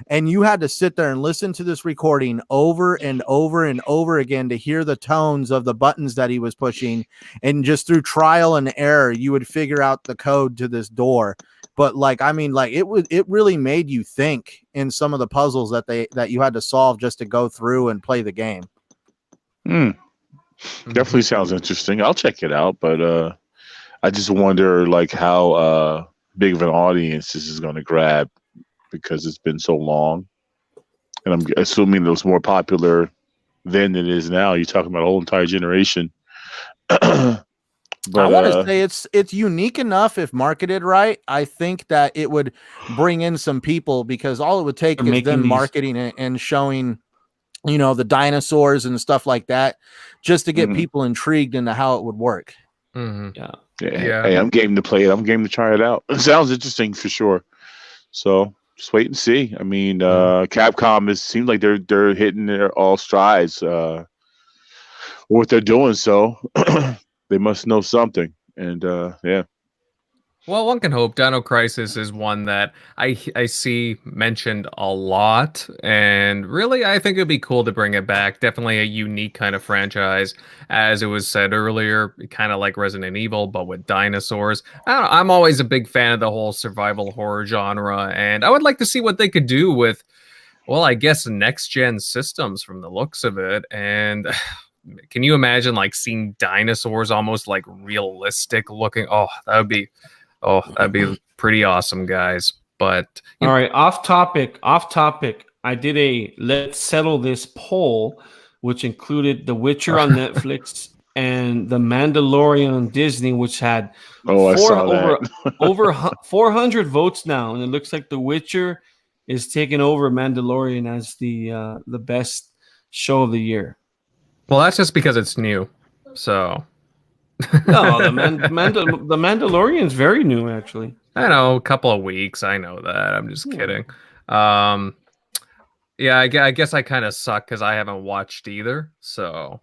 and you had to sit there and listen to this recording over and over and over again to hear the tones of the buttons that he was pushing. And just through trial and error, you would figure out the code to this door. But it really made you think in some of the puzzles that you had to solve just to go through and play the game. Definitely sounds interesting. I'll check it out, but I just wonder, like, how big of an audience this is going to grab, because it's been so long. And I'm assuming it was more popular then than it is now. You're talking about a whole entire generation. But I want to say it's unique enough if marketed right. I think that it would bring in some people, because all it would take is them marketing it and showing, the dinosaurs and stuff like that, just to get people intrigued into how it would work. Mm-hmm. Yeah. Hey, I'm game to play it. I'm game to try it out. It sounds interesting for sure. So just wait and see. I mean, Capcom seems like they're hitting their all strides. What they're doing, so they must know something. And Well, one can hope. Dino Crisis is one that I see mentioned a lot, and really, I think it'd be cool to bring it back. Definitely a unique kind of franchise, as it was said earlier, kind of like Resident Evil, but with dinosaurs. I don't know, I'm always a big fan of the whole survival horror genre, and I would like to see what they could do with, well, I guess next-gen systems from the looks of it. And can you imagine, like, seeing dinosaurs almost like realistic looking? Oh, that'd be pretty awesome, guys. But all right, off topic. I did a let's settle this poll, which included The Witcher on Netflix and The Mandalorian on Disney, which had over 400 votes now, and it looks like The Witcher is taking over Mandalorian as the best show of the year. Well, that's just because it's new. So no, the Mandalorian's very new, actually. I know, a couple of weeks. I know that. I'm just kidding. Yeah, I guess I kind of suck because I haven't watched either. So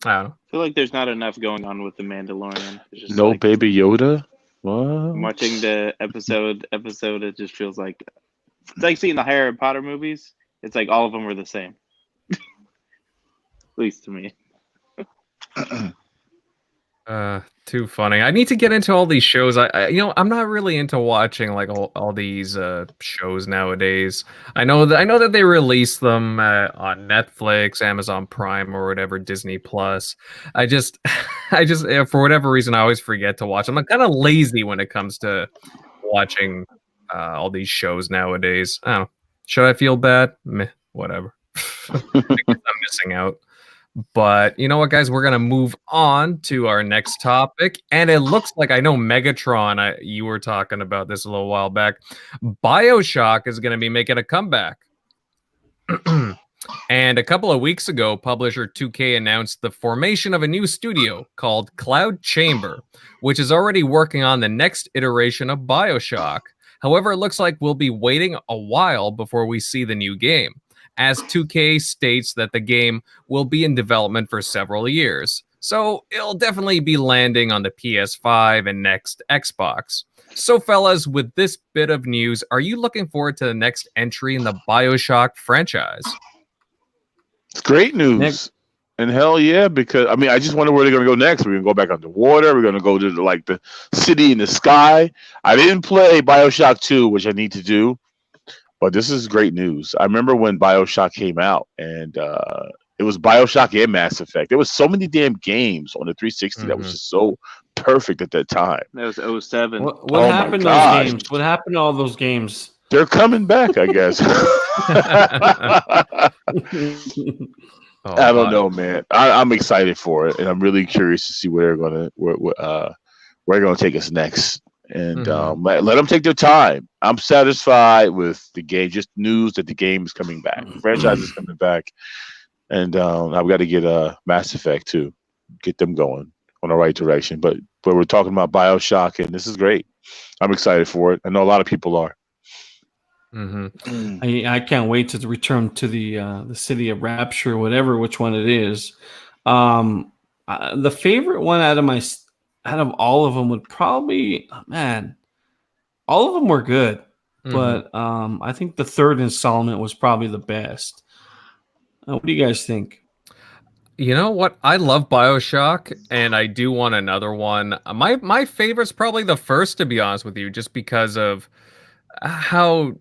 I don't know. I feel like there's not enough going on with the Mandalorian. It's just no Baby Yoda. What? Watching the episode, it just feels like it's like seeing the Harry Potter movies. It's like all of them were the same, at least to me. Too funny. I need to get into all these shows. I'm not really into watching like all these shows nowadays. I know that they release them on Netflix, Amazon Prime, or whatever, Disney Plus. I just for whatever reason, I always forget to watch. I'm kind of lazy when it comes to watching all these shows nowadays. I don't know. Should I feel bad? Meh, whatever. I guess I'm missing out. But you know what, guys? We're going to move on to our next topic. And it looks like, I know Megatron, you were talking about this a little while back. BioShock is going to be making a comeback. And a couple of weeks ago, publisher 2K announced the formation of a new studio called Cloud Chamber, which is already working on the next iteration of BioShock. However, it looks like we'll be waiting a while before we see the new game, as 2K states that the game will be in development for several years. So it'll definitely be landing on the PS5 and next Xbox. So fellas, with this bit of news, are you looking forward to the next entry in the BioShock franchise? It's great news. And hell yeah, because I just wonder where they're going to go next. We're going to go back underwater. We're going to go to the city in the sky. I didn't play BioShock 2, which I need to do. But this is great news. I remember when BioShock came out, and it was BioShock and Mass Effect. There was so many damn games on the 360 that was just so perfect at that time. That was 07. What happened to those games? What happened to all those games? They're coming back, I guess. I don't know, man. I'm excited for it, and I'm really curious to see where they're gonna take us next. And let them take their time. I'm satisfied with the game. Just news that the game is coming back. The franchise is coming back. And I've got to get Mass Effect too. Get them going on the right direction. But we're talking about BioShock, and this is great. I'm excited for it. I know a lot of people are. I can't wait to return to the city of Rapture, which one it is. The favorite one out of all of them would probably, all of them were good, but I think the third installment was probably the best. What do you guys think? You know what? I love BioShock, and I do want another one. My favorite's probably the first, to be honest with you, just because of how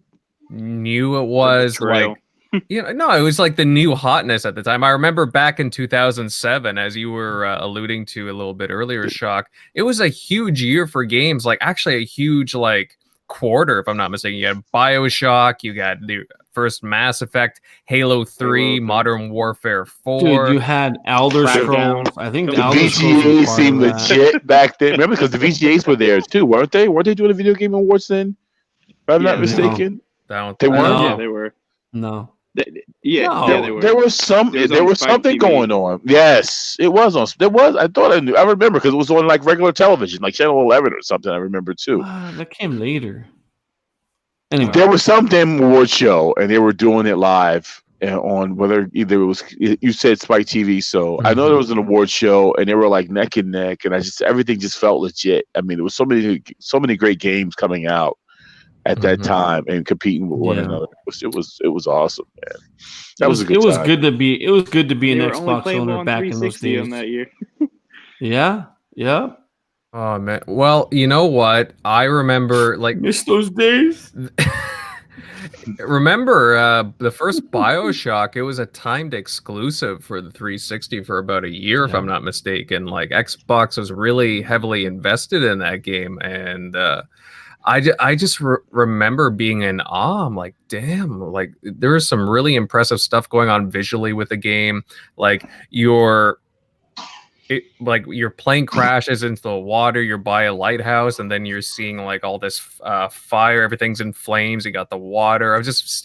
new it was. Like, no, it was like the new hotness at the time. I remember back in 2007, as you were alluding to a little bit earlier, Shock, it was a huge year for games, like actually a huge quarter, if I'm not mistaken. You had BioShock, you got the first Mass Effect, Halo 3, Modern Warfare 4. Dude, you had Elder Scrolls. I think the VGA seemed legit back then. Remember, because the VGAs were there too, weren't they? Weren't they doing the Video Game Awards then? If I'm not mistaken. They weren't. Yeah, they were. No. They were. There was something going on. Yes, it was on. There was. I thought I knew. I remember because it was on regular television, like Channel 11 or something. I remember too. That came later. Anyway, there was some damn award show, and they were doing it live on either it was, you said Spike TV. So I know there was an award show, and they were neck and neck, and everything just felt legit. There was so many great games coming out at that time and competing with one another. It was awesome, man. That was a good time. It was good to be an Xbox owner back in those days. On that year. Yeah. Oh man. Well, you know what? I remember miss those days. Remember the first BioShock? It was a timed exclusive for the 360 for about a year, if I'm not mistaken. Xbox was really heavily invested in that game, and I just remember being in awe. I'm like, damn, there was some really impressive stuff going on visually with the game. Your plane crashes into the water, you're by a lighthouse, and then you're seeing all this fire, everything's in flames, you got the water.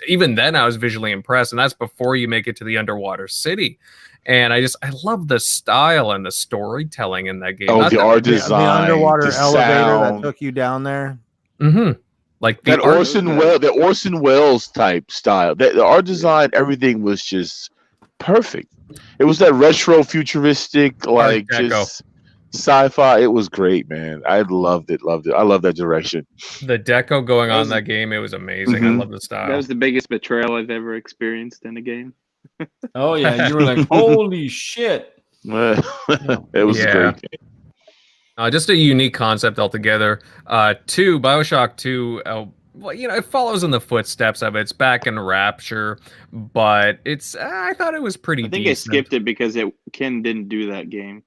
Even then I was visually impressed, and that's before you make it to the underwater city. And I love the style and the storytelling in that game. The art design, the underwater the elevator sound that took you down there. The Orson Welles type style. The art design, everything was just perfect. It was that retro futuristic, just sci-fi. It was great, man. I loved it. I love that direction. The deco going on in that game, it was amazing. I love the style. That was the biggest betrayal I've ever experienced in a game. Oh yeah, you were like, holy shit. It was a great game. Just a unique concept altogether. BioShock 2, well, it follows in the footsteps of it. It's back in Rapture, but I thought it was pretty I think decent. I skipped it because Ken didn't do that game.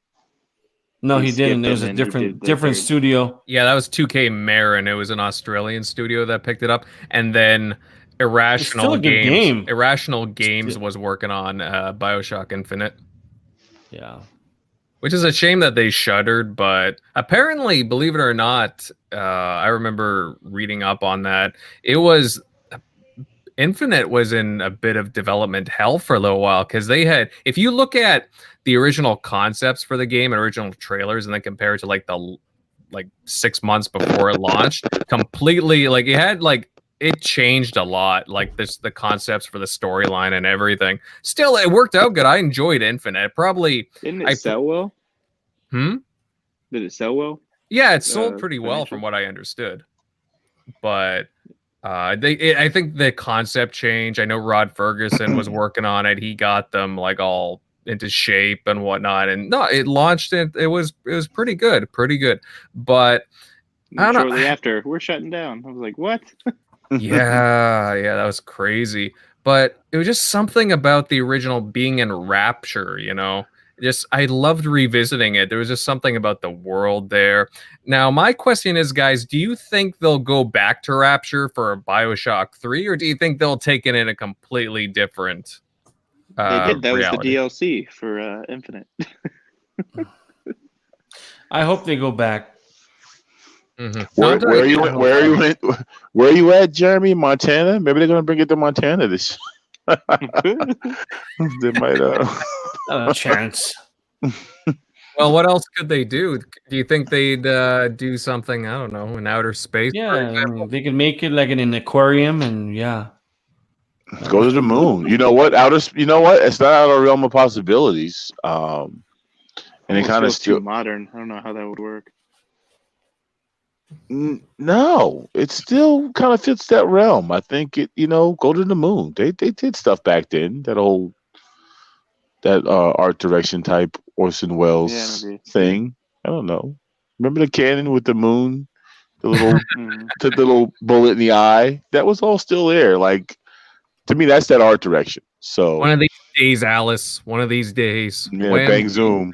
No, he didn't. There's a different studio. Yeah, that was 2K Marin. It was an Australian studio that picked it up, and then Irrational Games. Irrational Games was working on BioShock Infinite. Yeah. Which is a shame that they shuttered, but apparently, believe it or not, I remember reading up on that. Infinite was in a bit of development hell for a little while because if you look at the original concepts for the game and original trailers and then compare it to like 6 months before it launched, completely it changed a lot. Like the concepts for the storyline and everything. Still, it worked out good. I enjoyed Infinite. Didn't it sell well? Did it sell well? Yeah, it sold pretty well from what I understood. But I think the concept change. I know Rod Ferguson was working on it. He got them all into shape and whatnot. And no, it launched. It was pretty good, But I don't know. Shortly after, we're shutting down. I was like, what? yeah, that was crazy. But it was just something about the original being in Rapture, I loved revisiting it. There was just something about the world there. Now, my question is, guys, do you think they'll go back to Rapture for a BioShock 3, or do you think they'll take it in a completely different they did. That reality? Was the DLC for Infinite. I hope they go back. Mm-hmm. Where are you at, Jeremy? Montana? Maybe they're gonna bring it to Montana this. They might. Not a chance. Well, what else could they do? Do you think they'd do something? I don't know, in outer space? Yeah, they could make it like in an aquarium, and go to the moon. You know what? It's not out of the realm of possibilities. And it kind of still modern. I don't know how that would work. No, it still kind of fits that realm. I think it. Go to the moon. They did stuff back then. That art direction type Orson Welles thing. I don't know. Remember the cannon with the moon, the little bullet in the eye. That was all still there. Like, to me, that's that art direction. So one of these days, Alice. One of these days. Yeah, bang zoom.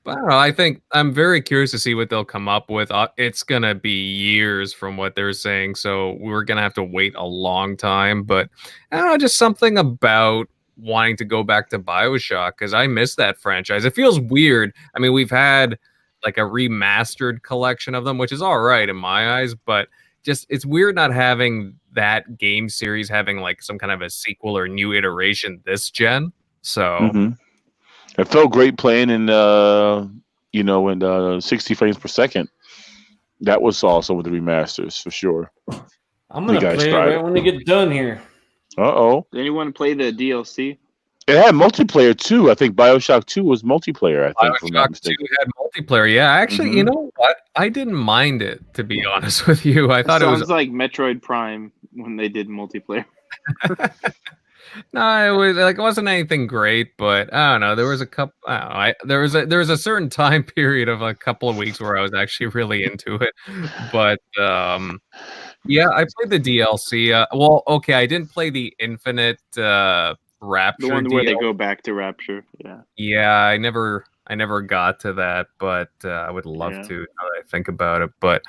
But I don't know. I think I'm very curious to see what they'll come up with. It's gonna be years from what they're saying, so we're gonna have to wait a long time. But I don't know, just something about wanting to go back to BioShock because I miss that franchise. It feels weird. I mean, we've had like a remastered collection of them, which is all right in my eyes, but it's weird not having that game series having like some kind of a sequel or new iteration this gen. So. It felt great playing in 60 frames per second. That was awesome with the remasters for sure. I'm gonna play it right when they get done here. Did anyone play the DLC? It had multiplayer too. I think BioShock 2 was multiplayer. I think BioShock 2 had multiplayer. Yeah, actually, you know what? I didn't mind it, to be honest with you. I thought it was like Metroid Prime when they did multiplayer. No, it wasn't anything great, but I don't know. There was a couple. There was a certain time period of a couple of weeks where I was actually really into it. But yeah, I played the DLC. I didn't play the Infinite Rapture. The one where they go back to Rapture. Yeah. Yeah, I never got to that, but I would love to now that I think about it. But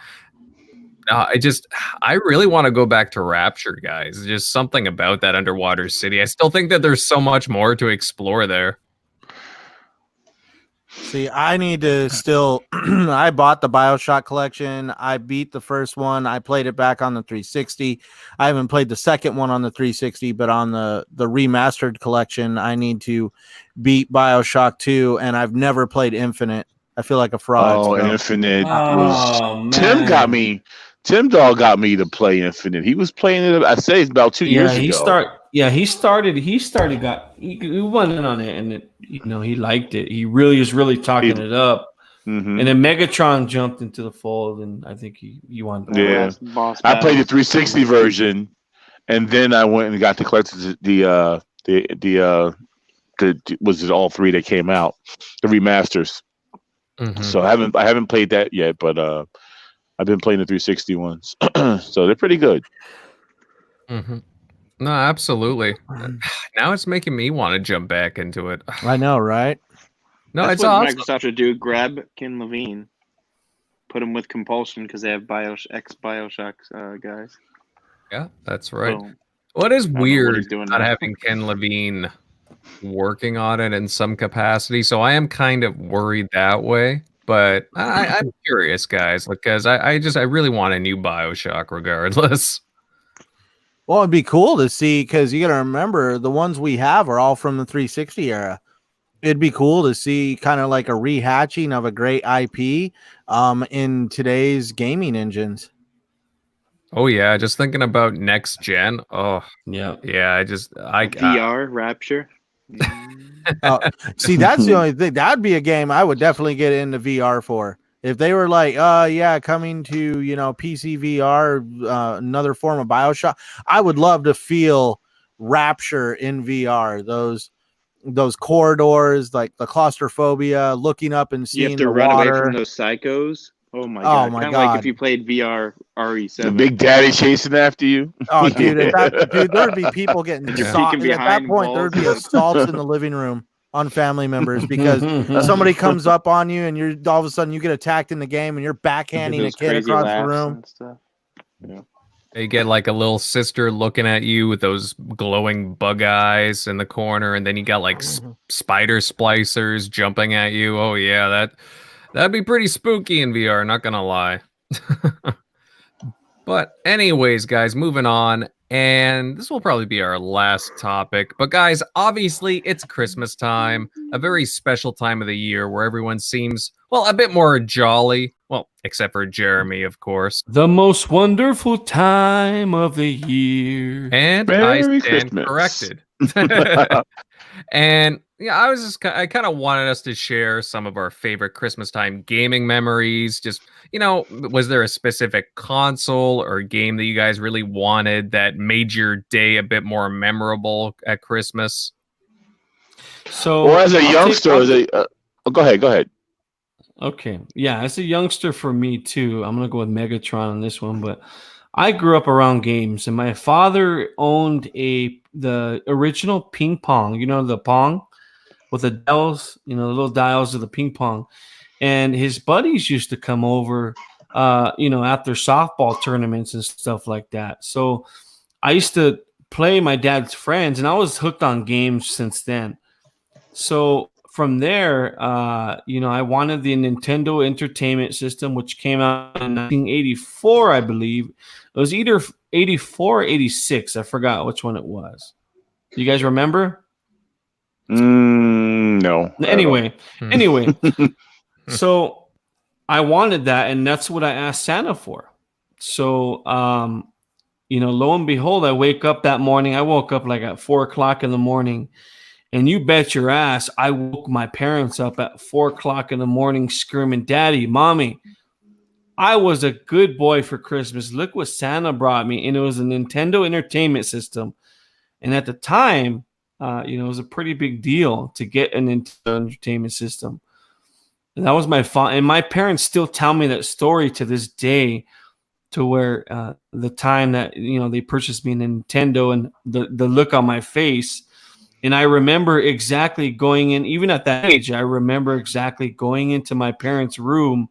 I really want to go back to Rapture, guys. Just something about that underwater city. I still think that there's so much more to explore there. See, I need to still. I bought the BioShock collection. I beat the first one. I played it back on the 360. I haven't played the second one on the 360, but on the remastered collection, I need to beat BioShock 2, and I've never played Infinite. I feel like a fraud. Oh, Infinite was. Tim Dog got me to play Infinite. He was playing it. I say it's about 2 years ago. He started. He went in on it, and he liked it. He really is talking it up. Mm-hmm. And then Megatron jumped into the fold, and I think he wanted. Yeah, I played the 360 version, and then I went and got to collect the was it all three that came out, the remasters. So I haven't played that yet, but I've been playing the 360 ones, so they're pretty good. No, absolutely. Now it's making me want to jump back into it. I know, right? No, That's it's what awesome. Microsoft should do. Grab Ken Levine, put him with compulsion because they have BioShock guys. Yeah, that's right. Boom. What is know what weird he's doing not now. having Ken Levine working on it in some capacity, so I am kind of worried that way. But I'm curious, guys, because I really want a new BioShock regardless. Well, it'd be cool to see because you got to remember the ones we have are all from the 360 era. It'd be cool to see kind of like a rehatching of a great IP in today's gaming engines. Oh yeah, just thinking about next gen. Oh Yeah. yeah, I VR Rapture. See, that's the only thing. That'd be a game I would definitely get into VR for. If they were like, yeah, coming to, PC VR, another form of BioShock, I would love to feel Rapture in VR. Those corridors, like the claustrophobia, looking up and You seeing have to the run water. away from those psychos. Oh my god! my Kind of like God. if you played VR RE7. The Big Daddy chasing after you. Oh, dude, there'd be people getting You're assaulted. peeking At that behind point, there'd be walls. assaults in the living room on family members because somebody comes up on you and you're all of a sudden you get attacked in the game and you're backhanding a Those kid crazy across the laughs room. and stuff. Yeah. You get like a little sister looking at you with those glowing bug eyes in the corner, and then you got like spider splicers jumping at you. Oh yeah, that'd be pretty spooky in VR, not gonna lie. But anyways, guys, moving on, and this will probably be our last topic. But guys, obviously it's Christmas time, a very special time of the year where everyone seems, well, a bit more jolly. Well, except for Jeremy, of course. The most wonderful time of the year. And Merry I stand Christmas. corrected. And yeah, I kind of wanted us to share some of our favorite Christmas time gaming memories. Just, was there a specific console or game that you guys really wanted that made your day a bit more memorable at Christmas? So, Or as a youngster, go ahead. Okay. Yeah, as a youngster for me too, I'm gonna go with Megatron on this one, but I grew up around games and my father owned the original ping pong, the pong with the dials, the little dials of the ping pong. And his buddies used to come over after softball tournaments and stuff like that. So I used to play my dad's friends and I was hooked on games since then. So from there, I wanted the Nintendo Entertainment System, which came out in 1984, I believe. It was either 84 or 86. I forgot which one it was. Do you guys remember? No. Anyway, so I wanted that, and that's what I asked Santa for. So, lo and behold, I wake up that morning. I woke up like at 4 o'clock in the morning. And you bet your ass, I woke my parents up at 4 o'clock in the morning screaming, Daddy, Mommy, I was a good boy for Christmas. Look what Santa brought me. And it was a Nintendo Entertainment System. And at the time, it was a pretty big deal to get a Nintendo Entertainment System. And that was my fun. And my parents still tell me that story to this day, to where the time that, they purchased me a Nintendo and the look on my face. And I remember exactly going in, even at that age, I remember exactly going into my parents' room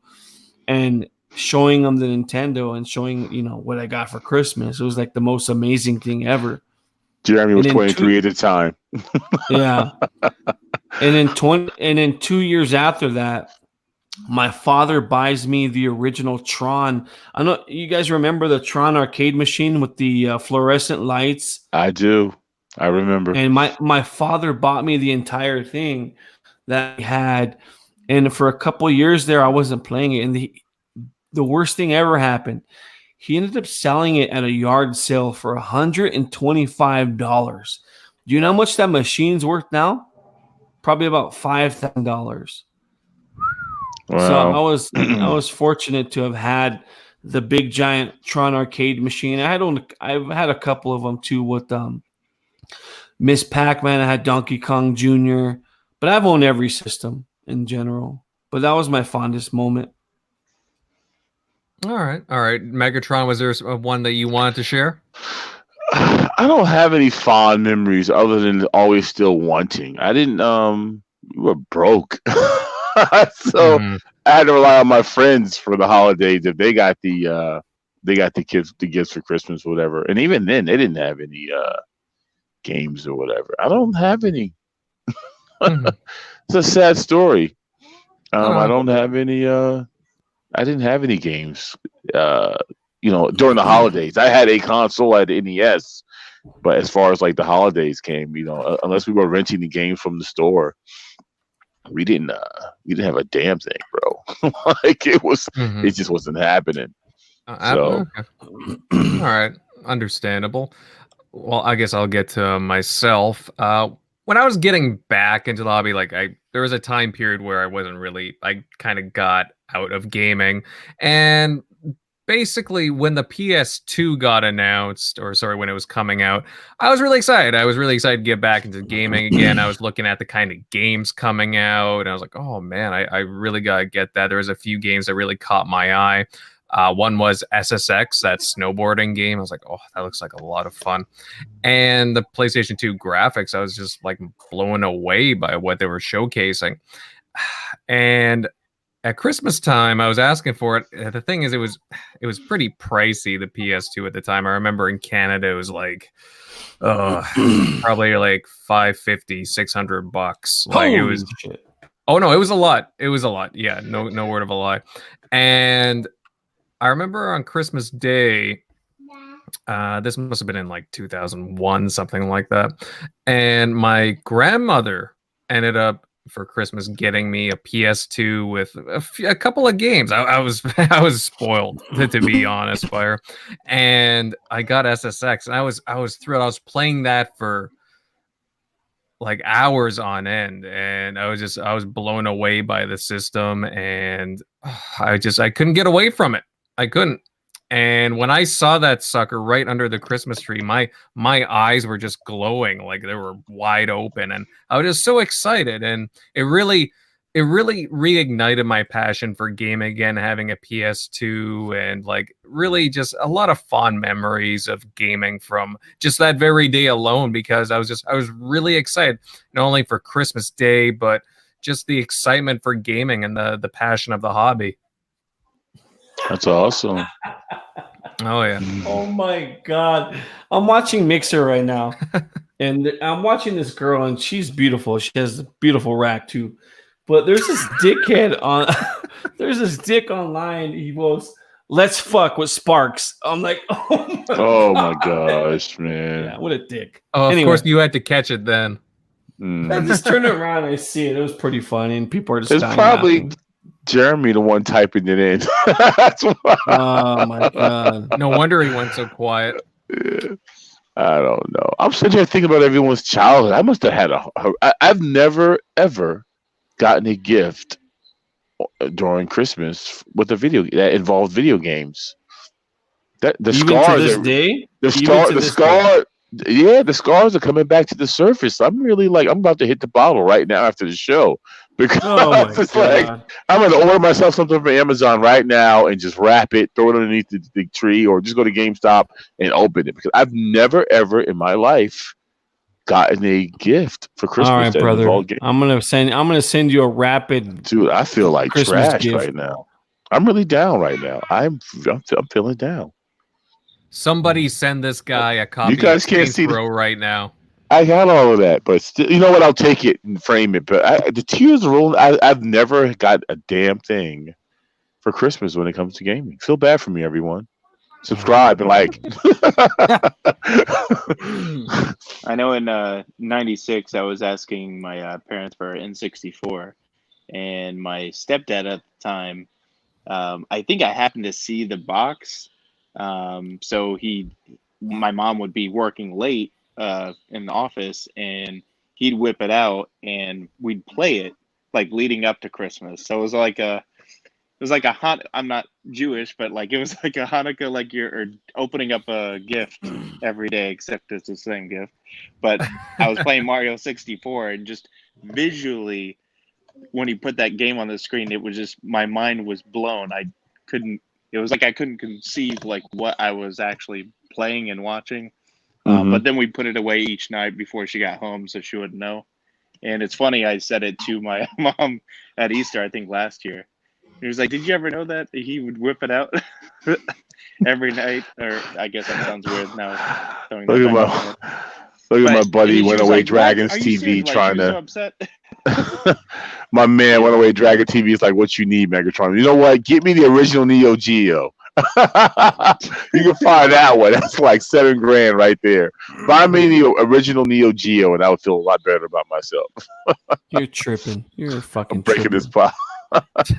and showing them the Nintendo and showing, what I got for Christmas. It was like the most amazing thing ever. Jeremy was 23 at the time. Yeah. And then 2 years after that, my father buys me the original Tron. I know you guys remember the Tron arcade machine with the fluorescent lights. I do. I remember. And my father bought me the entire thing that he had. And for a couple of years there, I wasn't playing it. And the worst thing ever happened. He ended up selling it at a yard sale for $125. Do you know how much that machine's worth now? Probably about $5,000. Wow. So I was fortunate to have had the big giant Tron arcade machine. I've had a couple of them too with Miss Pac-Man. I had Donkey Kong Jr., but I've owned every system in general. But that was my fondest moment. All right. Megatron, was there one that you wanted to share? I don't have any fond memories other than always still wanting. I didn't. We were broke, so I had to rely on my friends for the holidays. If they got the gifts for Christmas or whatever, and even then they didn't have any games or whatever. I don't have any. It's a sad story. I don't have any. I didn't have any games. During the holidays, I had a console, I had the NES, but as far as like the holidays came, unless we were renting the games from the store, we didn't have a damn thing, bro. Like it just wasn't happening. So, okay. All right, understandable. Well, I guess I'll get to myself. When I was getting back into the hobby, there was a time period where I kind of got out of gaming, and basically when the PS2 got announced, when it was coming out, I was really excited. I was really excited to get back into gaming again. I was looking at the kind of games coming out, and I was like, oh man, I really gotta get that. There was a few games that really caught my eye. One was SSX, that snowboarding game. I was like, oh, that looks like a lot of fun. And the PlayStation 2 graphics, I was just like blown away by what they were showcasing. And at Christmas time, I was asking for it. The thing is, it was pretty pricey, the PS2 at the time. I remember in Canada, it was like, probably like $550, $600. Like it was. Shit. Oh no, it was a lot. It was a lot. Yeah, no word of a lie. And I remember on Christmas Day, this must have been in like 2001, something like that. And my grandmother ended up for Christmas getting me a PS2 with a couple of games. I was spoiled, to be honest, Fire. And I got SSX, and I was thrilled. I was playing that for like hours on end, and I was blown away by the system, and I couldn't get away from it. I couldn't. And when I saw that sucker right under the Christmas tree, my eyes were just glowing, like they were wide open, and I was just so excited. And it really reignited my passion for gaming again, having a PS2, and like really just a lot of fond memories of gaming from just that very day alone, because I was really excited, not only for Christmas Day, but just the excitement for gaming and the passion of the hobby. That's awesome. Oh yeah. Oh my god. I'm watching Mixer right now. And I'm watching this girl, and she's beautiful. She has a beautiful rack too. But there's this dickhead there's this dick online. He goes, "Let's fuck with Sparks." I'm like, oh my gosh, man. Yeah, what a dick. Oh, of course you had to catch it then. I just turned it around and I see it. It was pretty funny, and people are just it's probably laughing. Jeremy, the one typing it in. That's why. Oh my god! No wonder he went so quiet. Yeah. I don't know. I'm sitting here thinking about everyone's childhood. I must have had I've never ever gotten a gift during Christmas with a video that involved video games. The scars are coming back to the surface. I'm really like, I'm about to hit the bottle right now after the show, because it's like I'm going to order myself something from Amazon right now and just wrap it, throw it underneath the tree, or just go to GameStop and open it, because I've never ever in my life gotten a gift for Christmas. All right, brother. I'm gonna send you a rapid. Dude, I feel like Christmas trash gift right now. I'm really down right now. I'm feeling down. Somebody send this guy a copy. You guys can't see right now. I got all of that, but still, you know what? I'll take it and frame it. But the tears are rolling. I've never got a damn thing for Christmas when it comes to gaming. Feel bad for me, everyone. Subscribe and like. I know in '96 I was asking my parents for an N64, and my stepdad at the time, I think I happened to see the box. So my mom would be working late in the office, and he'd whip it out, and we'd play it like leading up to Christmas. So it was like a I'm not Jewish, but like it was like a Hanukkah, like you're opening up a gift every day, except it's the same gift. But I was playing Mario 64, and just visually when he put that game on the screen, it was just my mind was blown. I couldn't. It was like I couldn't conceive like what I was actually playing and watching. But then we put it away each night before she got home, so she wouldn't know. And it's funny, I said it to my mom at Easter, I think last year. He was like, "Did you ever know that he would whip it out every night?" Or I guess that sounds weird now. Look at my buddy went away Dragon's TV trying to. So upset? My man went away Dragon TV. It's like, what you need, Megatron? You know what? Get me the original Neo Geo. You can find that one. That's like $7,000 right there. Buy me the original Neo Geo, and I would feel a lot better about myself. You're tripping. You're fucking breaking this pot. But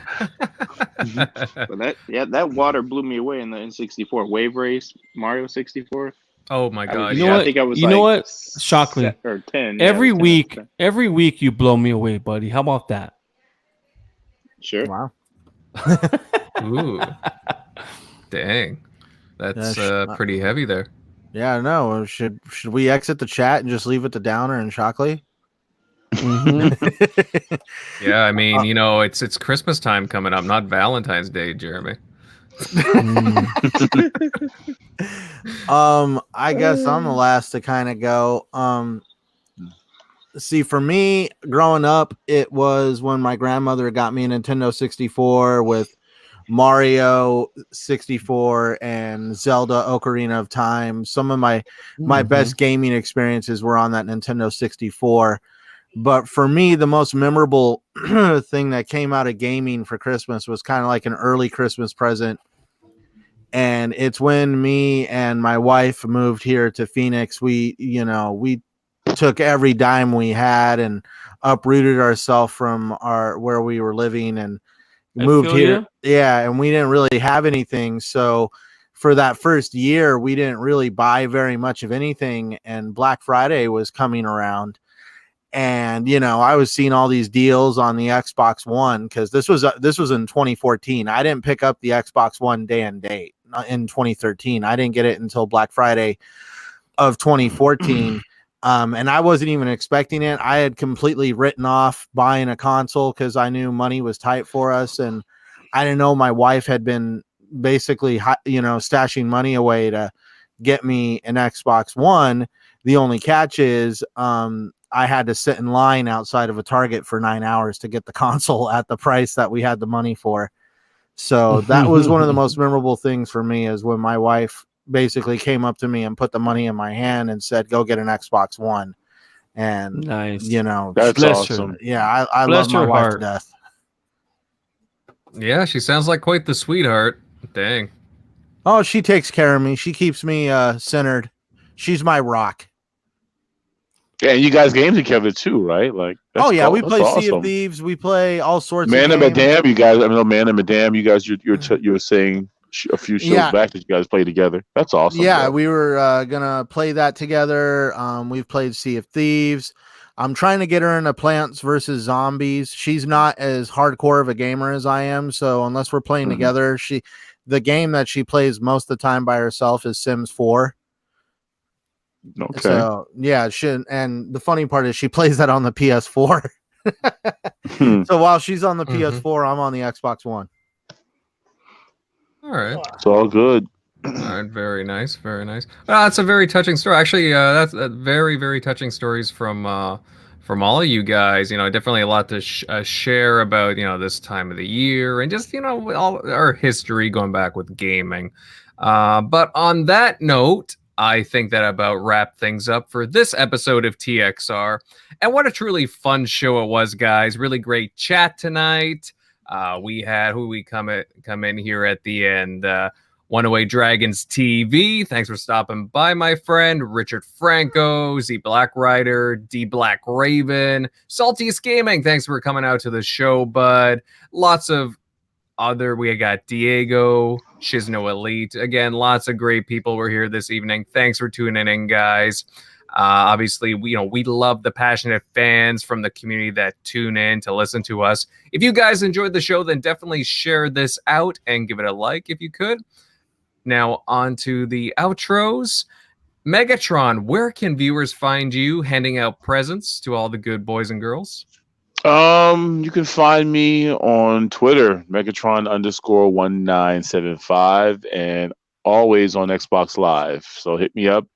that water blew me away in the N64 Wave Race Mario 64. Oh my god! You know what? I think I was. You know what? Shockley. Or 10. Every week you blow me away, buddy. How about that? Sure. Wow. Ooh. Dang. That's pretty heavy there. Yeah, I know. Should we exit the chat and just leave it to Downer and Shockley? Yeah, I mean, it's Christmas time coming up, not Valentine's Day, Jeremy. I guess I'm the last to kind of go. See, for me, growing up, it was when my grandmother got me a Nintendo 64 with Mario 64 and Zelda Ocarina of Time. Some of my best gaming experiences were on that Nintendo 64. But for me, the most memorable thing that came out of gaming for Christmas was kind of like an early Christmas present. And it's when me and my wife moved here to Phoenix. We took every dime we had and uprooted ourselves from where we were living and moved here. Yeah, and we didn't really have anything. So for that first year, we didn't really buy very much of anything. And Black Friday was coming around. And, I was seeing all these deals on the Xbox One because this was in 2014. I didn't pick up the Xbox One day and date in 2013. I didn't get it until Black Friday of 2014. And I wasn't even expecting it. I had completely written off buying a console because I knew money was tight for us. And I didn't know my wife had been basically, stashing money away to get me an Xbox One. The only catch is, I had to sit in line outside of a Target for 9 hours to get the console at the price that we had the money for. So that was one of the most memorable things for me is when my wife basically came up to me and put the money in my hand and said, "Go get an Xbox One." And nice. That's awesome. Yeah, I love my wife to death. Yeah, she sounds like quite the sweetheart. Dang. Oh, she takes care of me. She keeps me centered. She's my rock. Yeah, and you guys game together too, right? Like, we play Sea of Thieves. We play all sorts. Man of and Madame, you guys. I know Man and Madame. You guys, you were saying a few shows back that you guys play together. That's awesome. Yeah, bro. we were gonna play that together. We've played Sea of Thieves. I'm trying to get her into Plants vs Zombies. She's not as hardcore of a gamer as I am, so unless we're playing together, the game that she plays most of the time by herself is Sims 4. Okay. So yeah, and the funny part is she plays that on the PS4. So while she's on the PS4, I'm on the Xbox One. All right. It's all good. All right, very nice, very nice. That's a very touching story. Actually, that's a very, very touching stories from all of you guys. Definitely a lot to share about this time of the year and just all our history going back with gaming. But on that note, I think that about wrapped things up for this episode of TXR. And what a truly fun show it was, guys. Really great chat tonight. We had come in here at the end. One Away Dragons TV. Thanks for stopping by, my friend. Richard Franco, Z Black Rider, D Black Raven, Saltiest Gaming. Thanks for coming out to the show, bud. Lots of we got Diego, Shizno Elite. Again, lots of great people were here this evening. Thanks for tuning in, guys. Obviously, we love the passionate fans from the community that tune in to listen to us. If you guys enjoyed the show, then definitely share this out and give it a like if you could. Now, on to the outros. Megatron, where can viewers find you handing out presents to all the good boys and girls? You can find me on Twitter, Megatron_1975, and always on Xbox Live. So hit me up,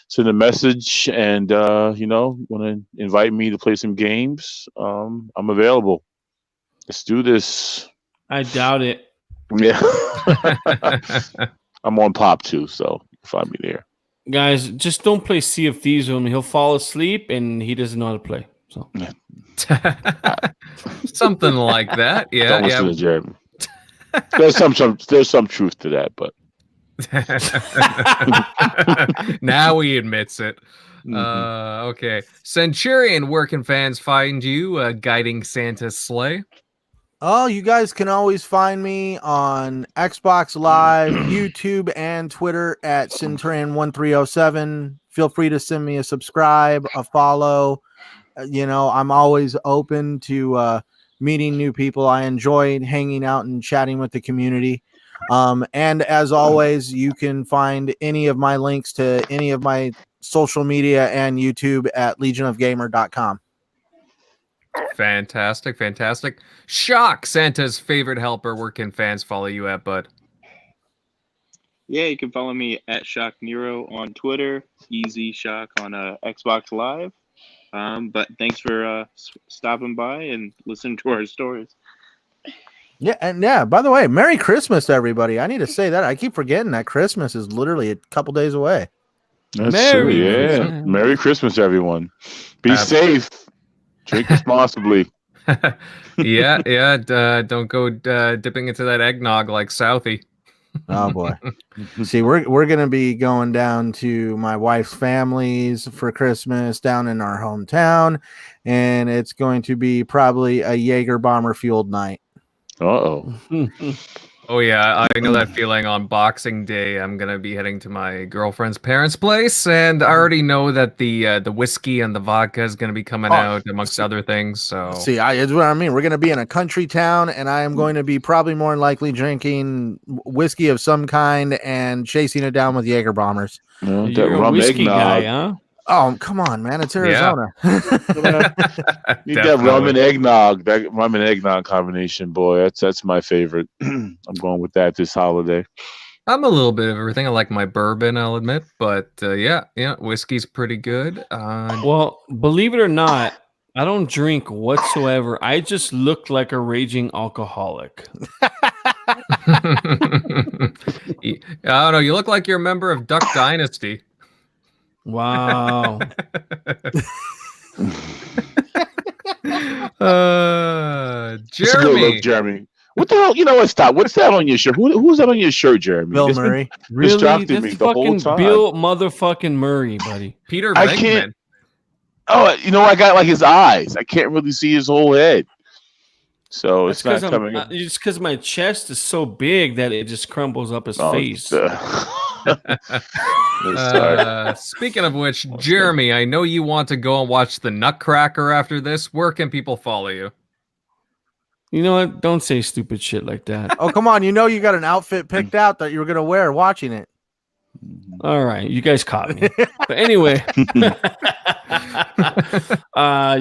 send a message, and want to invite me to play some games. I'm available. Let's do this. I doubt it. Yeah. I'm on Pop too, so you can find me there. Guys, just don't play Sea of Thieves with him. He'll fall asleep and he doesn't know how to play. So something like that. Yeah. Don't listen to Jeremy. There's some truth to that, but now he admits it. Mm-hmm. Okay. Centurion, where can fans find you guiding Santa's sleigh? Oh, you guys can always find me on Xbox Live, YouTube, and Twitter at Centurion1307. Feel free to send me a subscribe, a follow. I'm always open to meeting new people. I enjoy hanging out and chatting with the community. And as always, you can find any of my links to any of my social media and YouTube at legionofgamer.com. Fantastic. Shock, Santa's favorite helper. Where can fans follow you at, bud? Yeah, you can follow me at Shock Nero on Twitter, Easy Shock on Xbox Live. But thanks for stopping by and listening to our stories. Yeah, and yeah, by the way, Merry Christmas to everybody. I need to say that. I keep forgetting that Christmas is literally a couple days away. That's true, yeah. Merry Christmas, everyone. Be safe. Drink responsibly. Yeah. Don't go dipping into that eggnog like Southie. Oh boy. See, we're gonna be going down to my wife's family's for Christmas down in our hometown, and it's going to be probably a Jaeger bomber fueled night. Uh-oh. Oh yeah, I know that feeling. On Boxing Day, I'm gonna be heading to my girlfriend's parents' place, and I already know that the whiskey and the vodka is gonna be coming out amongst other things. So it's what I mean. We're gonna be in a country town, and I am going to be probably more than likely drinking whiskey of some kind and chasing it down with Jaeger bombers. You're a whiskey guy, huh? Oh, come on, man. It's Arizona. Need that rum and eggnog. That rum and eggnog combination, boy. That's my favorite. I'm going with that this holiday. I'm a little bit of everything. I like my bourbon, I'll admit. But yeah, whiskey's pretty good. Well, believe it or not, I don't drink whatsoever. I just look like a raging alcoholic. I don't know. You look like you're a member of Duck Dynasty. Wow. Jeremy. Jeremy. What the hell? You know what? Stop. What's that on your shirt? Who's that on your shirt, Jeremy? Bill Murray. Really? Distracting me the whole time. Bill motherfucking Murray, buddy. Peter I Venkman. can't. Oh, I got like his eyes. I can't really see his whole head. So it's not coming. It's because my chest is so big that it just crumbles up his face. Speaking of which, Jeremy, I know you want to go and watch the Nutcracker after this. Where can people follow you? You know what? Don't say stupid shit like that. Oh, come on. You got an outfit picked out that you were going to wear watching it. All right. You guys caught me. But anyway,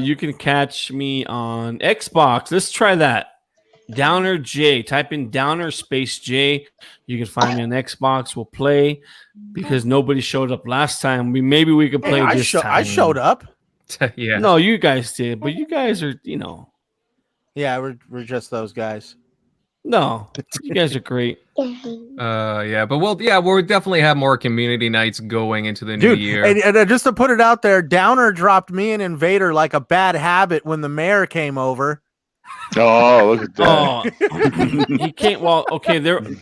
you can catch me on Xbox. Let's try that. Downer J. Type in Downer space J. You can find me on Xbox. We'll play because nobody showed up last time. Maybe we could play this time. I showed up. Yeah. No, you guys did, but you guys are, Yeah, we're just those guys. No, you guys are great. Yeah, but we'll definitely have more community nights going into the new year. And just to put it out there, Downer dropped me and Invader like a bad habit when the mayor came over. Oh, look at that. Oh, he can't. Well, okay.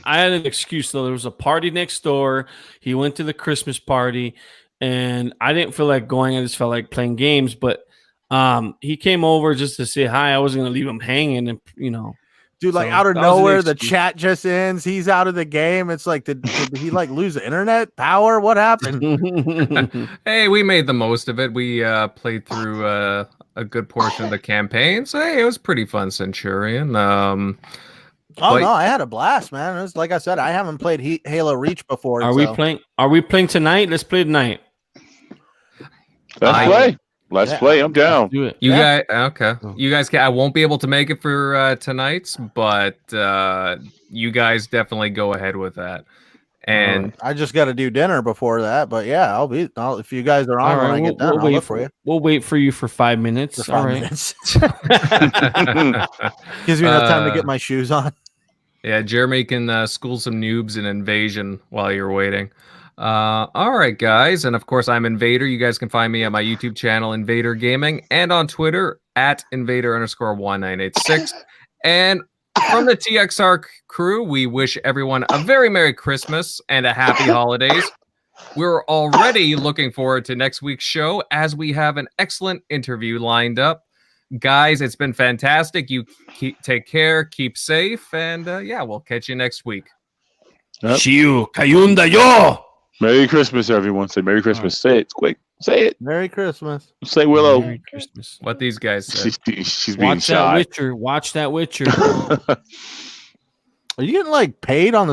I had an excuse though. There was a party next door. He went to the Christmas party, and I didn't feel like going. I just felt like playing games. But he came over just to say hi. I wasn't gonna leave him hanging, and Dude, like out of nowhere, the chat just ends. He's out of the game. It's like, did he like lose the internet power? What happened? Hey, we made the most of it. We played through a good portion of the campaign, so hey, it was pretty fun, Centurion. No, I had a blast, man. It was like I said, I haven't played Halo Reach before. Are we playing? Are we playing tonight? Let's play tonight. Let's play. Let's play. I'm down. Do it. You guys, okay? You guys can. I won't be able to make it for tonight's, but you guys definitely go ahead with that. And I just got to do dinner before that, but yeah, if you guys are on when I get done, I'll look for you. We'll wait for you for 5 minutes. For 5 minutes. Gives me enough time to get my shoes on. Yeah, Jeremy can school some noobs in Invasion while you're waiting. All right, guys, and of course I'm Invader. You guys can find me at my YouTube channel, Invader Gaming, and on Twitter at Invader_1986. And from the TXR crew, we wish everyone a very Merry Christmas and a Happy Holidays. We're already looking forward to next week's show as we have an excellent interview lined up. Guys, it's been fantastic. You take care, keep safe, and we'll catch you next week. Shiu Kayunda Yo! Merry Christmas, everyone. Say Merry Christmas. Say it quick. Say it. Merry Christmas. Say Willow. Merry Christmas. What these guys said. She's being Watch shy. that Witcher. Watch that Witcher. Are you getting paid on the